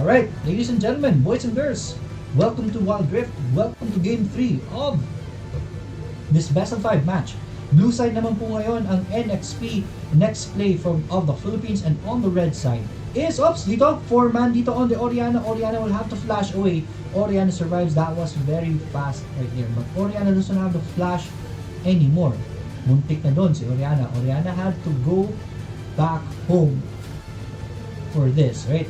Alright, ladies and gentlemen, boys and girls, welcome to Wild Rift. Welcome to Game 3 of this best of 5 match. Blue side naman po ngayon ang NXP, Nexplay of the Philippines, and on the red side is, dito, 4-man dito on the Oriana. Oriana will have to flash away. Oriana survives. That was very fast right there. But Oriana doesn't have to flash anymore. Muntik na doon si Oriana. Oriana had to go back home for this, right?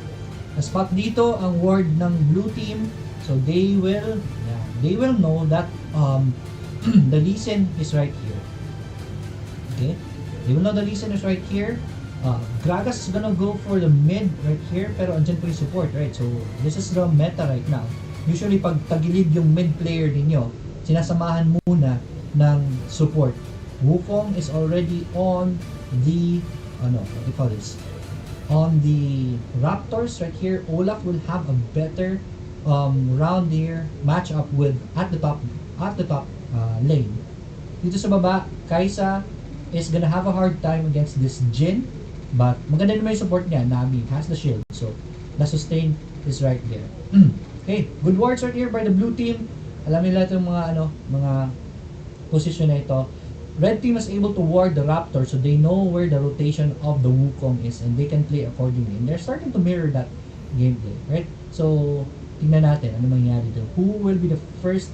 Na-spot dito ang ward ng blue team. So they will know that the Lee Sin is right here. Okay? They will know the Lee Sin is right here. Gragas is gonna go for the mid right here, pero andyan po yung support, right? So this is the meta right now. Usually pag tagilid yung mid player ninyo, sinasamahan muna ng support. Wukong is already on the what do you call this? On the Raptors right here. Olaf will have a better round here match up with at the top lane. Dito sa baba, Kaisa is gonna have a hard time against this Jhin, but maganda naman yung support niya. Nami has the shield, so the sustain is right there. Okay, good wards right here by the blue team. Alam nila itong mga position na ito. Red team is able to ward the Raptor, so they know where the rotation of the Wukong is and they can play accordingly. And they're starting to mirror that gameplay, right? So, tingnan natin ano mangyayari dito. Who will be the first,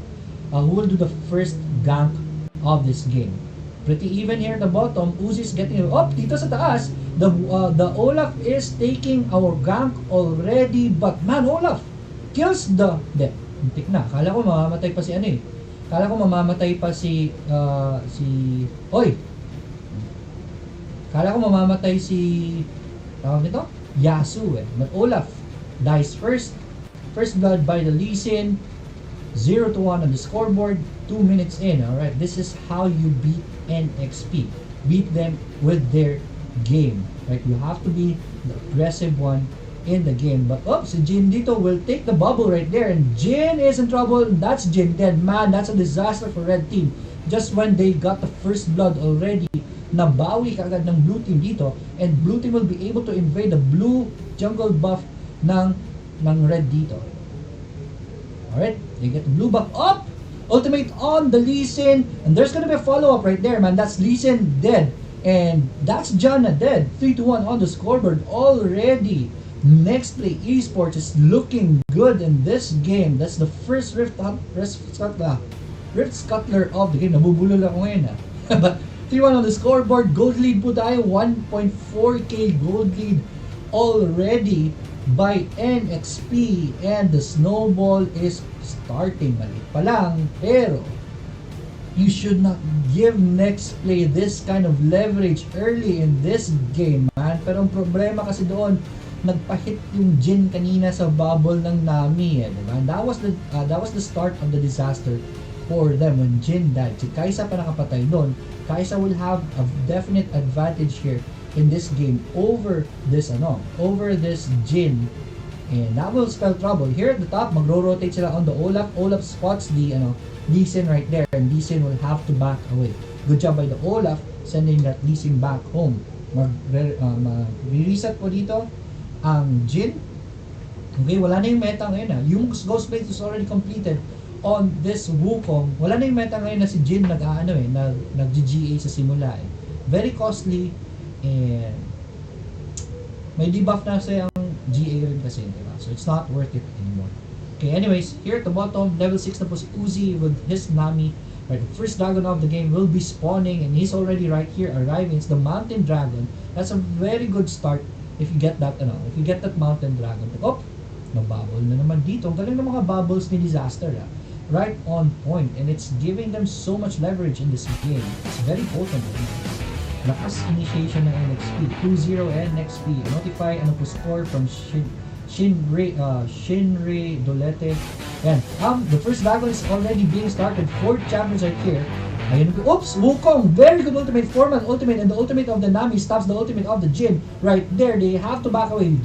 who will do the first gank of this game? Pretty even here at the bottom. Uzi is getting dito sa taas. The Olaf is taking our gank already, but man, Olaf kills muntik na. Kala ko mamamatay pa si tawag nito, Yasuo But Olaf dies first. First blood by the Lee Sin. 0-1 on the scoreboard. 2 minutes in. Alright, this is how you beat NXP. Beat them with their game. Right, you have to be the aggressive one in the game. But oops, Jin dito will take the bubble right there, and Jin is in trouble. That's Jin dead. Man, that's a disaster for red team. Just when they got the first blood already, nabawi kaagad ng blue team dito, and blue team will be able to invade the blue jungle buff ng red dito. Alright, they get the blue buff up. Ultimate on the Lee Sin, and there's gonna be a follow-up right there, man. That's Lee Sin dead, and that's Janna dead. 3-1 on the scoreboard already. Nexplay Esports is looking good in this game. That's the first Rift Scuttler of the game. Nabubulol ako ngayon But 3-1 on the scoreboard. Gold lead po tayo. 1.4k gold lead already by NXP, and the snowball is starting. Maliit pa lang, pero you should not give Nexplay this kind of leverage early in this game, man. Pero ang problema kasi doon, nagpahit yung Jin kanina sa bubble ng Nami, diba? That was the start of the disaster for them when Jin died. Si Kaisa pa nakapatay doon. Kaisa will have a definite advantage here in this game over this Jin, and that will spell trouble. Here at the top, magro-rotate sila on the Olaf. Olaf spots the Lee Sin right there, and Lee Sin will have to back away. Good job by the Olaf sending that Lee Sin back home. Mag-reset po dito ang Jin. Okay, wala na yung meta ngayon Yung Ghost Blade is already completed on this Wukong. Wala na yung meta ngayon na si Jin nag-GA sa simula Very costly, and may debuff na siya ang GA rin kasi, diba? So it's not worth it anymore. Okay, anyways, here at the bottom, level 6 na po si Uzi with his Nami. Right, the first dragon of the game will be spawning, and he's already right here arriving. It's the mountain dragon. That's a very good start if you get that if you get that mountain dragon. Oh, nabubble na naman dito. Ang galing ng mga bubbles ni Disaster right on point, and it's giving them so much leverage in this game. It's very potent. Lakas initiation ng NXP. 2-0 NXP. Notify po score from Shinrei Dolete. Yan. The first battle is already being started. 4 champions right here. Ayun. Oops! Wukong! Very good ultimate. Formal ultimate, and the ultimate of the Nami stops the ultimate of the Jin. Right there. They have to back away.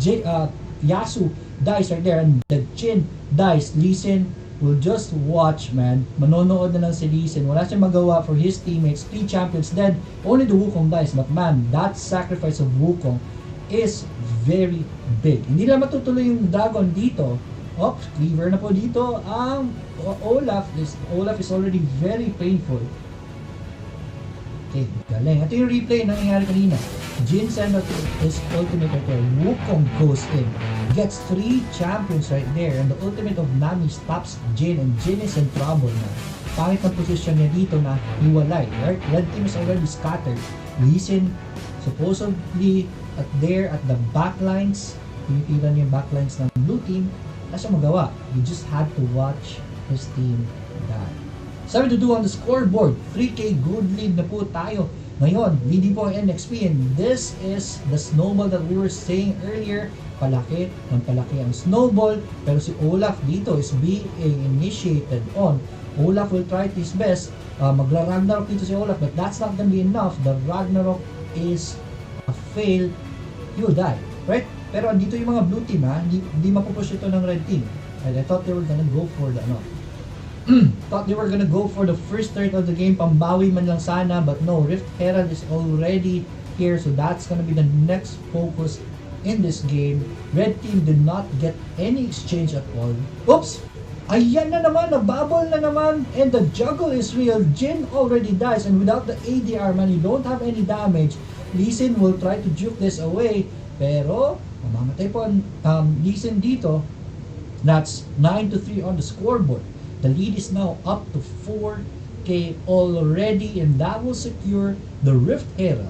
Yasu dies right there, and the Jin dies. Lee Sin will just watch, man. Manonood na lang si Lee Sin. Wala siyang magawa for his teammates. 3 champions dead. Only the Wukong dies. But man, that sacrifice of Wukong is very big. Hindi na matutuloy yung dragon dito. Oh, cleaver na po dito. Olaf is already very painful. Okay, galing. Ito yung replay na nangyayari kanina. Jin send out his ultimate right there. Wukong goes in. Gets 3 champions right there. And the ultimate of Nami stops Jin. And Jin is in trouble na. Pangit ang position niya dito na hiwalay. Right? Red team is already scattered. Lee Sin supposedly at the backlines. Tinitira niya yung backlines ng blue team. Wala siya magawa. You just had to watch his team die. 7-2 on the scoreboard. 3k good lead na po tayo. Ngayon, leading po ang NXP, and this is the snowball that we were saying earlier. Palaki ang snowball, pero si Olaf dito is being initiated on. Olaf will try his best. Magra-Ragnarok dito si Olaf, but that's not gonna be enough. The Ragnarok is a fail. He will die, right? Pero dito yung mga blue team hindi mapupush ito ng red team. And I thought they were gonna go for the the first third of the game, pambawi man lang sana, but no, Rift Herald is already here, so that's gonna be the next focus in this game. Red team did not get any exchange at all. Oops! Ayan na naman, nabubble na naman, and the juggle is real. Jin already dies, and without the ADR, man, you don't have any damage. Lee Sin will try to juke this away, pero mamamatay po Lee Sin dito. That's 9-3 on the scoreboard. The lead is now up to 4k already, and that will secure the Rift Era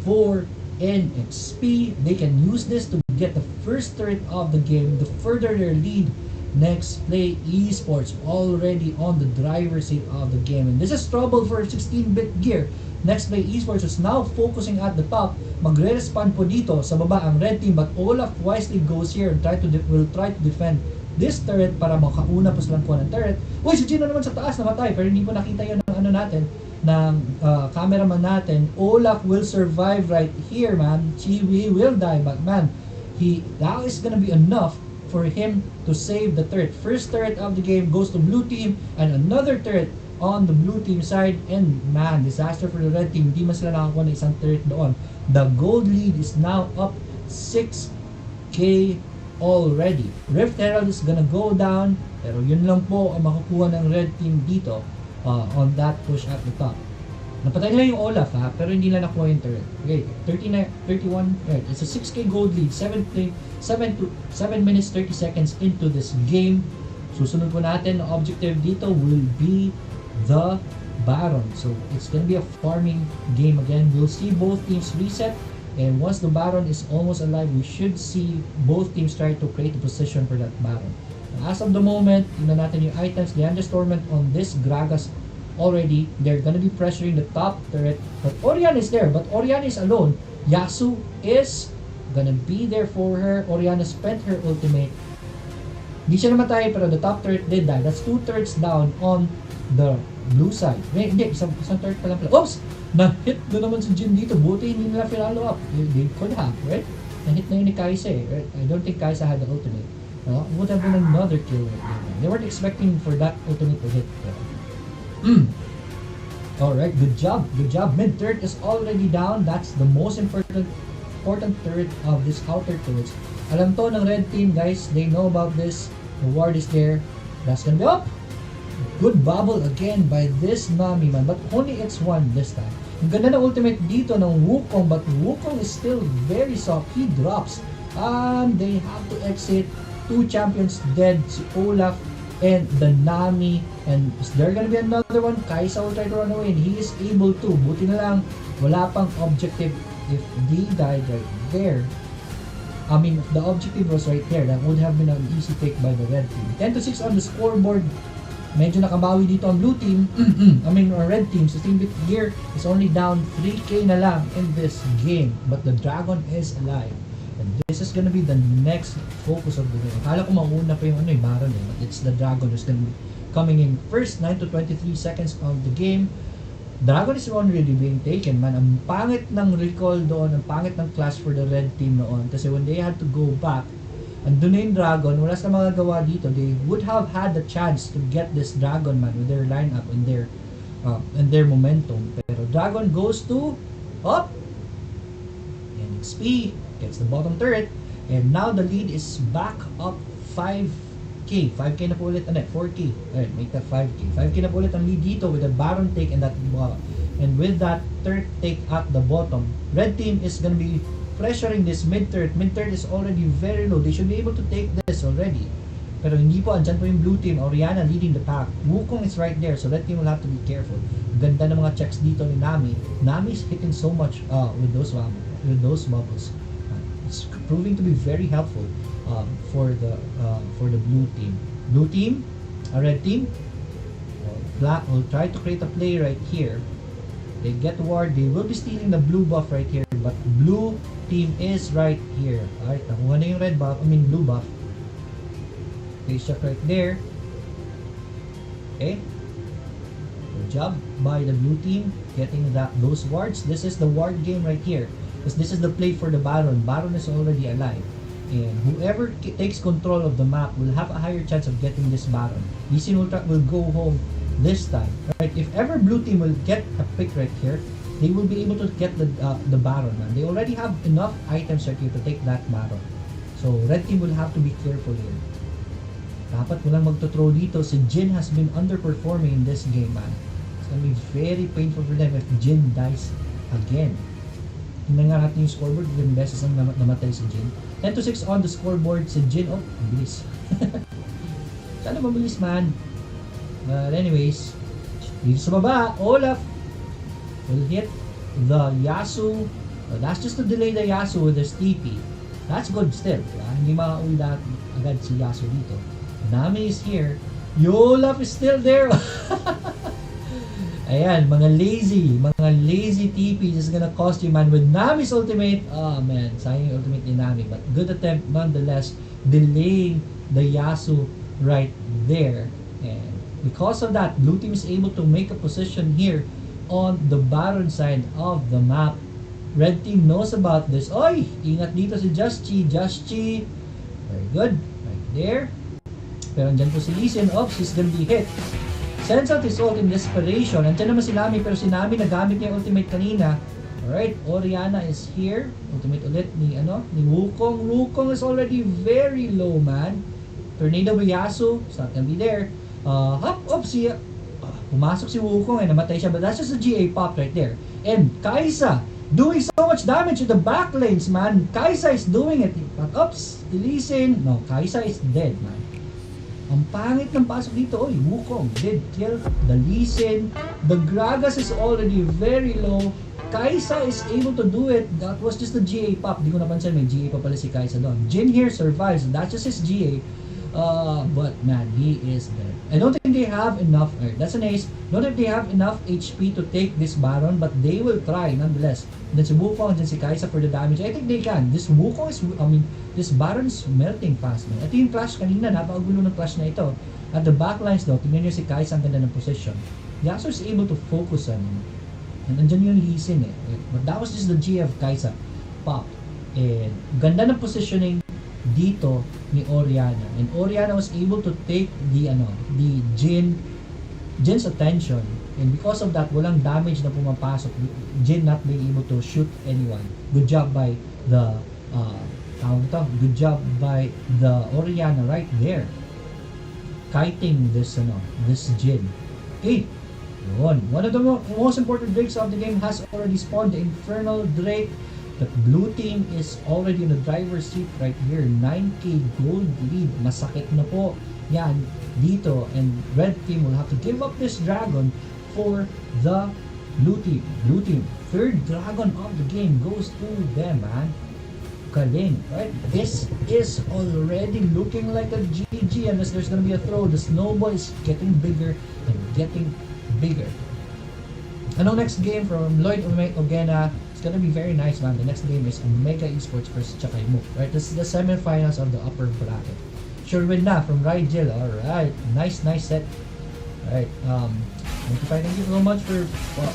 for NXP. They can use this to get the first third of the game to further their lead. Nexplay Esports already on the driver's seat of the game, and this is trouble for 16-bit gear. Nexplay Esports is now focusing at the top. Magre-respond po dito sa baba ang red team, but Olaf wisely goes here and will try to defend this turret para makauna pa silang kuha ng turret. Uy, si Jin na naman sa taas, namatay. Pero hindi po nakita yun ng ano natin, ng cameraman natin. Olaf will survive right here, man. He will die, but man, that is gonna be enough for him to save the turret. First turret of the game goes to blue team, and another turret on the blue team side, and man, disaster for the red team. Hindi man sila nakakuha ng isang turret doon. The gold lead is now up 6k already. Rift Herald is gonna go down, pero yun lang po ang makukuha ng red team dito on that push at the top. Napatay nila yung Olaf pero hindi nila nakuha yung turret. Okay, 31, right. It's a 6k gold lead, 7 minutes 30 seconds into this game. Susunod po natin, ang objective dito will be the Baron. So, it's gonna be a farming game again. We'll see both teams reset, and once the Baron is almost alive, we should see both teams try to create a position for that Baron. As of the moment, tingnan natin yung items. Leander's Torment on this Gragas already. They're gonna be pressuring the top turret, but Orianna is there, but Orianna is alone. Yasuo is gonna be there for her. Orianna spent her ultimate. Hindi siya namatay, pero the top turret did die. That's 2 turrets down on the blue side. Hindi, isang turret pa lang pala. Oops! Na-hit na naman si Jin dito. Buti hindi nila follow up. They could have, right? Na-hit na yun ni Kaisa eh. Right? I don't think Kaisa had the ultimate. No? It would have been another kill right there. They weren't expecting for that ultimate to hit. Alright, good job. Good job. Mid turret is already down. That's the most important turret of this outer turrets. Alam to ng red team, guys. They know about this. The ward is there. That's gonna be up. Good bubble again by this Nami, man. But only it's one this time. Ang ganda ng ultimate dito ng Wukong, but Wukong is still very soft. He drops. And they have to exit. 2 champions dead. Si Olaf and the Nami. And is there gonna be another one? Kaisa will try to run away, and he is able to. Buti na lang, wala pang objective. If they died right there, I mean, if the objective was right there, that would have been an easy pick by the red team. 10-6 on the scoreboard. Medyo nakabawi dito ang blue team. I mean, our red team. So, team here is only down 3k na lang in this game. But the dragon is alive. And this is gonna be the next focus of the game. Akala ko mauna pa yung Baron eh. But it's the dragon who's gonna be coming in first. 9 to 23 seconds of the game. Dragon is already being taken, man. Ang pangit ng recall doon, ang pangit ng clash for the red team noon. Kasi when they had to go back, andun na yung Dragon, wala silang magagawa dito. They would have had the chance to get this Dragon, man, with their lineup and their momentum. Pero Dragon goes to up. And XP gets the bottom turret. And now the lead is back up 5k. 5k na po ulit, 4k. Alright, make that 5k. 5k na po ulit ang lead dito with the Baron take and that and with that third take at the bottom. Red team is gonna be pressuring this mid turret. Mid turret is already very low. They should be able to take this already. Pero hindi po, andyan po yung blue team. Orianna leading the pack. Wukong is right there, so red team will have to be careful. Ganda ng mga checks dito ni Nami. Nami is hitting so much with those bubbles. It's proving to be very helpful for the blue team. Blue team, red team, black will try to create a play right here. They get the ward. They will be stealing the blue buff right here, but blue team is right here. Alright, nakuha na yung red buff, blue buff. Place check right there. Okay. Good job by the blue team getting those wards. This is the ward game right here. Because this is the play for the Baron. Baron is already alive. And whoever takes control of the map will have a higher chance of getting this Baron. Lee Sin will go home this time. Right? If ever blue team will get a pick right here, they will be able to get the Baron. Man. They already have enough items right here to take that Baron. So red team will have to be careful here. Dapat walang magto-throw dito. Si Jin has been underperforming in this game, man. It's gonna be very painful for them if Jin dies again. Tingnan nga natin yung scoreboard. Ilang beses ang namatay si Jin. 10-6 on the scoreboard. Si Jin, ang bilis. Sana mabilis, man. But anyways, dito sa baba, Olaf will hit the Yasuo. That's just to delay the Yasuo with his TP. That's good still. Hindi makauwi agad si Yasuo dito. Nami is here. Olaf is still there. Ayan, mga lazy TPs is gonna cost you, man. With Nami's ultimate, oh man, sayang yung ultimate ni Nami. But good attempt nonetheless, delaying the Yasuo right there. And because of that, blue team is able to make a position here on the Baron side of the map. Red team knows about this. Oy! Ingat dito si Just Chi. Very good. Right there. Pero andyan po si Lee Sin. Oops, he's gonna be hit. Sends out his ult in desperation. Andyan naman si Nami, pero si Nami nagamit niya yung ultimate kanina. Alright, Orianna is here. Ultimate ulit ni Wukong. Wukong is already very low, man. Tornado by Yasuo. It's not gonna be there. Pumasok si Wukong namatay siya. But that's just a GA pop right there. And Kaisa doing so much damage to the back lanes, man. Kaisa is doing it. But Lee Sin. No, Kaisa is dead, man. Ang pangit ng pasok dito. Oy, Wukong did kill the Lee Sin. The Gragas is already very low. Kaisa is able to do it. That was just the GA pop. Di ko napansin, may GA pa pala si Kaisa doon. Jin here survives. That's just his GA. But man, he is dead. I don't think they have enough. That's an ace. Don't think they have enough HP to take this Baron, but they will try nonetheless. Then si Wukong and then si Kaisa for the damage. I think they can. This Wukong is, this Baron is melting fast, man. Ito yung clash kanina. Napakagulo ng clash na ito. At the backlines though, tingnan nyo si Kaisa ang ganda ng position. Yasuo is able to focus on him. And andyan yung Lee Sin But that was just the G of Kaisa pop. And ganda ng positioning dito ni Orianna. And Orianna was able to take the Jin's attention. And because of that, walang damage na pumapasok. Jin not being able to shoot anyone. Good job by the good job by the Orianna right there. Kiting this Jin. Okay. One of the most important drakes of the game has already spawned, the Infernal Drake. The blue team is already in the driver's seat right here. 9k gold lead. Masakit na po yan dito. And red team will have to give up this dragon for the blue team. Blue team, third dragon of the game goes to them, man. Galing, right? This is already looking like a GG unless there's gonna be a throw. The snowball is getting bigger and getting bigger. Ano next game from Lloyd Ogena? It's gonna be very nice, man. The next game is Omega Esports versus Chakaimu. Right, this is the semifinals of the upper bracket. Sure win na from Rigel. Alright, nice set. Alright, thank you so much for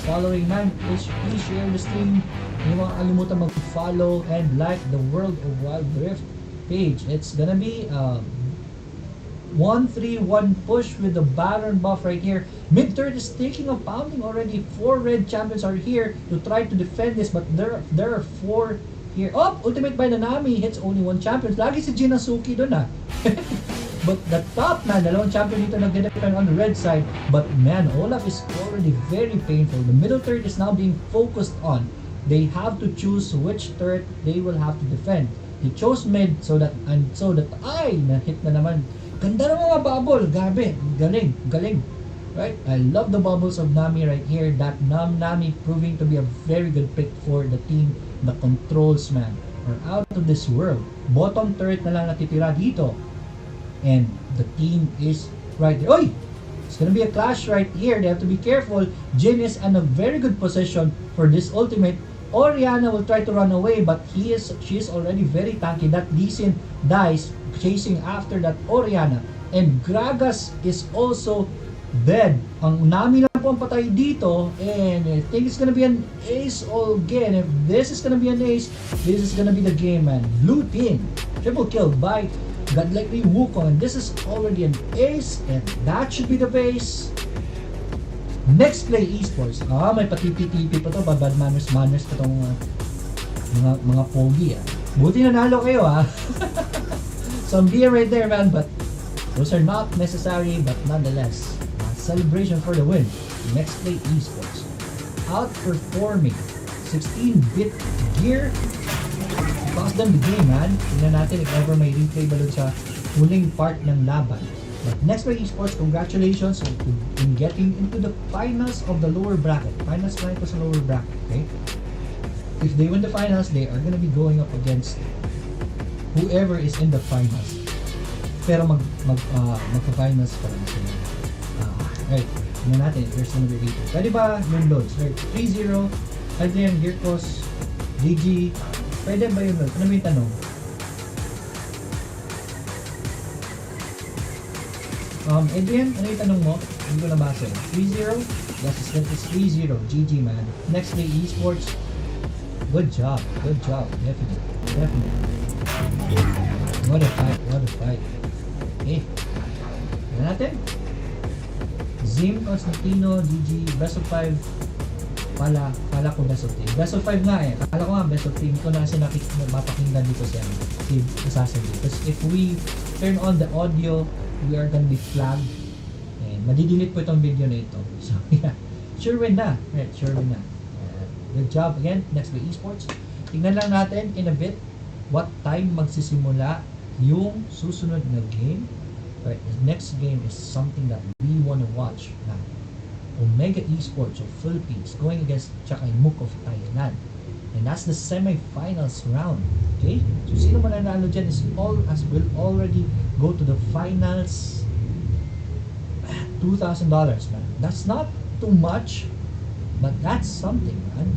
following, man. Please share the stream. Hindi mo kalimutan mag-follow and like the World of Wild Rift page. It's gonna be 1-3-1 push with the Baron buff right here. Mid-third is taking a pounding already. 4 red champions are here to try to defend this, but there are 4 here. Ultimate by Nanami hits only 1 champion. Lagi si Jinasuki dun But the top, man, dalawang champion dito nag-depend on the red side. But man, Olaf is already very painful. The middle third is now being focused on. They have to choose which turret they will have to defend. They chose mid so that na-hit na naman. Ganda ng mga bubble, gabi, galing. Right? I love the bubbles of Nami right here. That Nami proving to be a very good pick for the team. The controls, man, are out of this world. Bottom turret na lang natitira dito. And the team is right there. Oy! It's gonna be a clash right here. They have to be careful. Jin is in a very good position for this ultimate. Orianna will try to run away, but she is already very tanky. That Lee Sin dies chasing after that Orianna. And Gragas is also dead. Ang Nami lang po ang patay dito. And I think it's gonna be an ace all again. If this is gonna be an ace, this is gonna be the game, man. Blue team. Triple kill by Godlikely Wukong. And this is already an ace. And that should be the base. Nexplay Esports. May patipi-tipi pa to. Bad manners pa tong mga pogi. Buti nanalo kayo Some beer right there, man. But those are not necessary. But nonetheless, celebration for the win. Nexplay Esports outperforming 16-bit gear. Cost them the game, man. Tingnan natin if ever may replay ba dun sa huling part ng laban. But Nexplay Esports, congratulations in getting into the finals of the lower bracket. Finals na ito sa lower bracket, okay? If they win the finals, they are gonna be going up against whoever is in the finals. Pero magpa-finals pa lang sila. Right, tingnan natin if there's gonna be replay. Pwede ba yung loads? Right, 3-0, Adrian, Girkos, DG. Pwede ba yung loads? Ano ba yung tanong? Adrian, ano yung tanong mo? Hindi ko nabasa. 3-0? Yes, it's 3-0. GG, man. Nexplay Esports. Good job. Good job. Definitely. Definitely. What a fight. What a fight. Okay. Yan natin. Zim Constantino, GG. Best of 5. Kala ko best of team. Best of 5 nga eh. Kala ko nga best of team. Ito na kasi mapakinggan dito si Assassin. Because if we turn on the audio, we are gonna be flagged. And madidelete po itong video na ito. So yeah. Sure win na. Right, sure win na. Good job again. Nexplay Esports. Tingnan lang natin in a bit what time magsisimula yung susunod na game. Right, the next game is something that we want to watch now. Omega Esports of Philippines going against Chakaimuk of Thailand. And that's the semi-finals round. Okay? So sino mananalo dyan is will already go to the finals. $2,000, man. That's not too much, but that's something, man.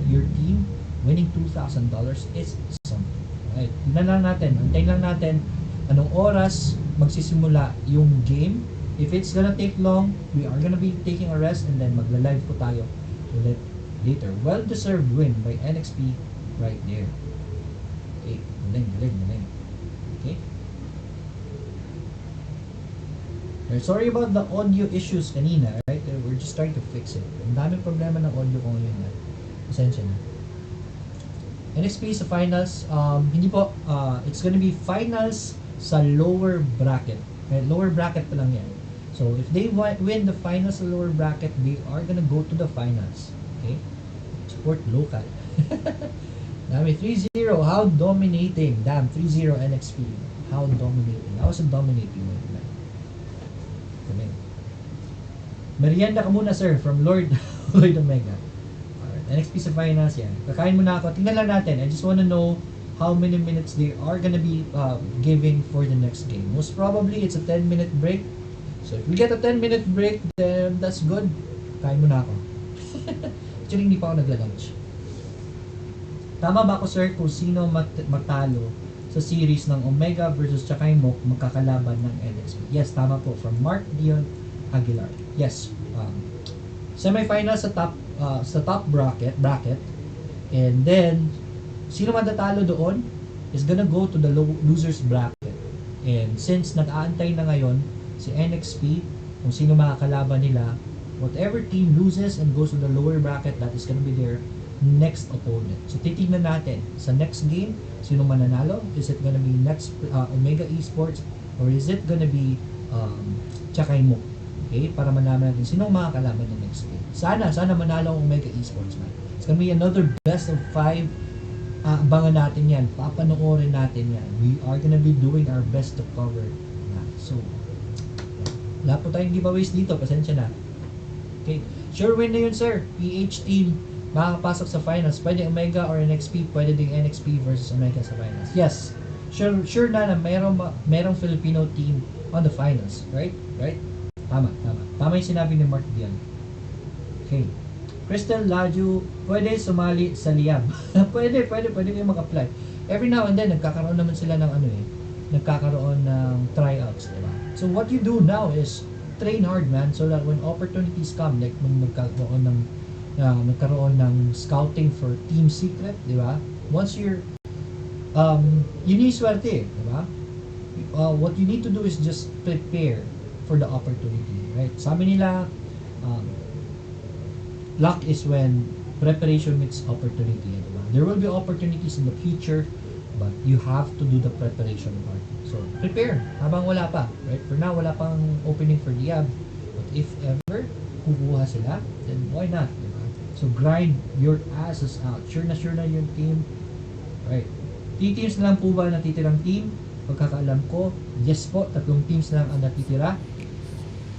Your team winning $2,000 is something. Right? Tignan lang natin. Antayin lang natin anong oras magsisimula yung game. If it's gonna take long, we are gonna be taking a rest and then magla-live po tayo ulit later. Well-deserved win by NXP right there. Okay, galing. Okay. Sorry about the audio issues kanina, right? We're just trying to fix it. Ang daming problema ng audio ko ngayon. Pasensya na. NXP sa finals, hindi po, it's gonna be finals sa lower bracket. Right? Lower bracket pa lang yan. So, if they win the finals sa lower bracket, they are gonna go to the finals. Okay? Support local. Dami, 3-0. How dominating. Damn, 3-0 NXP. How dominating. That was a dominating win. Galing. Merienda ka muna, sir, from Lord Lloyd Omega. Alright, NXP sa finals yan. Kakain muna ako. Tingnan lang natin. I just wanna know how many minutes they are gonna be giving for the next game. Most probably, it's a 10-minute break. So, if we get a 10-minute break, then that's good. Kain muna ako. Actually, hindi pa ako nagla-lunch. Tama ba ako, sir, kung sino matalo sa series ng Omega versus Chakaimok magkakalaban ng NXP? Yes, tama po. From Mark Dion Aguilar. Yes. Semi-final sa top bracket. And then, sino matatalo doon is gonna go to the losers bracket. And since nag-aantay na ngayon si NXP kung sino makakalaban nila, whatever team loses and goes to the lower bracket, that is gonna be their next opponent. So titignan natin sa next game sino mananalo. Is it gonna be next Omega Esports or is it gonna be Chakaimuk? Okay, para malaman natin sino makakalaban ng next game. Sana manalo ang Omega Esports, man. It's gonna be another best of 5. Abangan natin yan. Papanoorin natin yan. We are gonna be doing our best to cover that. So, wala po tayong giveaways dito. Pasensya na. Okay. Sure win na yun, sir. PH team makakapasok sa finals. Pwede Omega or NXP. Pwede ding NXP versus Omega sa finals. Yes. Sure na merong Filipino team on the finals. Right? Tama. Tama yung sinabi ni Mark Dian. Okay. Crystal Laju, pwede sumali sa Liab. pwede kayo mag-apply. Every now and then, nagkakaroon naman sila ng nagkakaroon ng tryouts, diba? So what you do now is train hard, man, so that when opportunities come, like nung nagkaroon ng scouting for Team Secret, diba? Once you're yun yung swerte, diba? What you need to do is just prepare for the opportunity, right? Sabi nila, luck is when preparation meets opportunity. Diba? There will be opportunities in the future, but you have to do the preparation part. So, prepare habang wala pa. Right? For now, wala pang opening for Diab. But if ever kukuha sila, then why not? Diba? So, grind your asses out. Sure na yung team. Right? 3 teams na lang po ba natitirang team? Pagkakaalam ko, yes po, 3 teams lang ang natitira.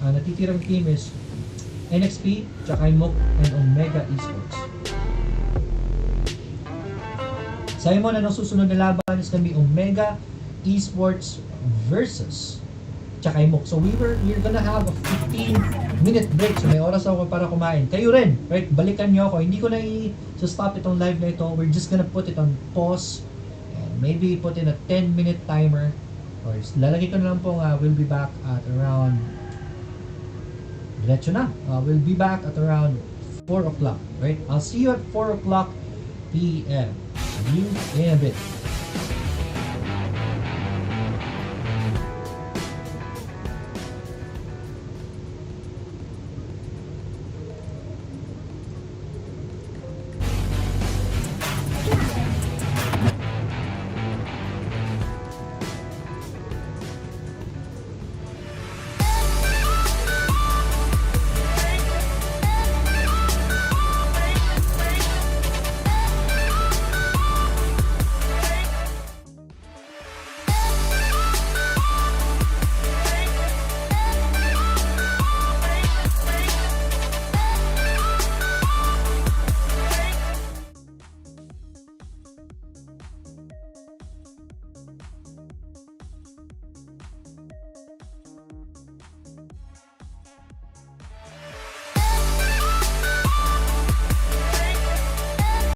Ang natitirang team is NXP, Chakaimok, and Omega Esports. Simon, anong susunod na laban is gonna be Omega Esports versus Chakaimok. So we're gonna have a 15-minute break. So may oras ako para kumain. Kayo rin, right? Balikan nyo ako. Hindi ko na i-stop itong live na ito. We're just gonna put it on pause. And maybe put in a 10-minute timer Or lalagay ko na lang pong we'll be back at around diretso na. We'll be back at around 4 o'clock, right? I'll see you at 4 o'clock p.m. See you in a bit.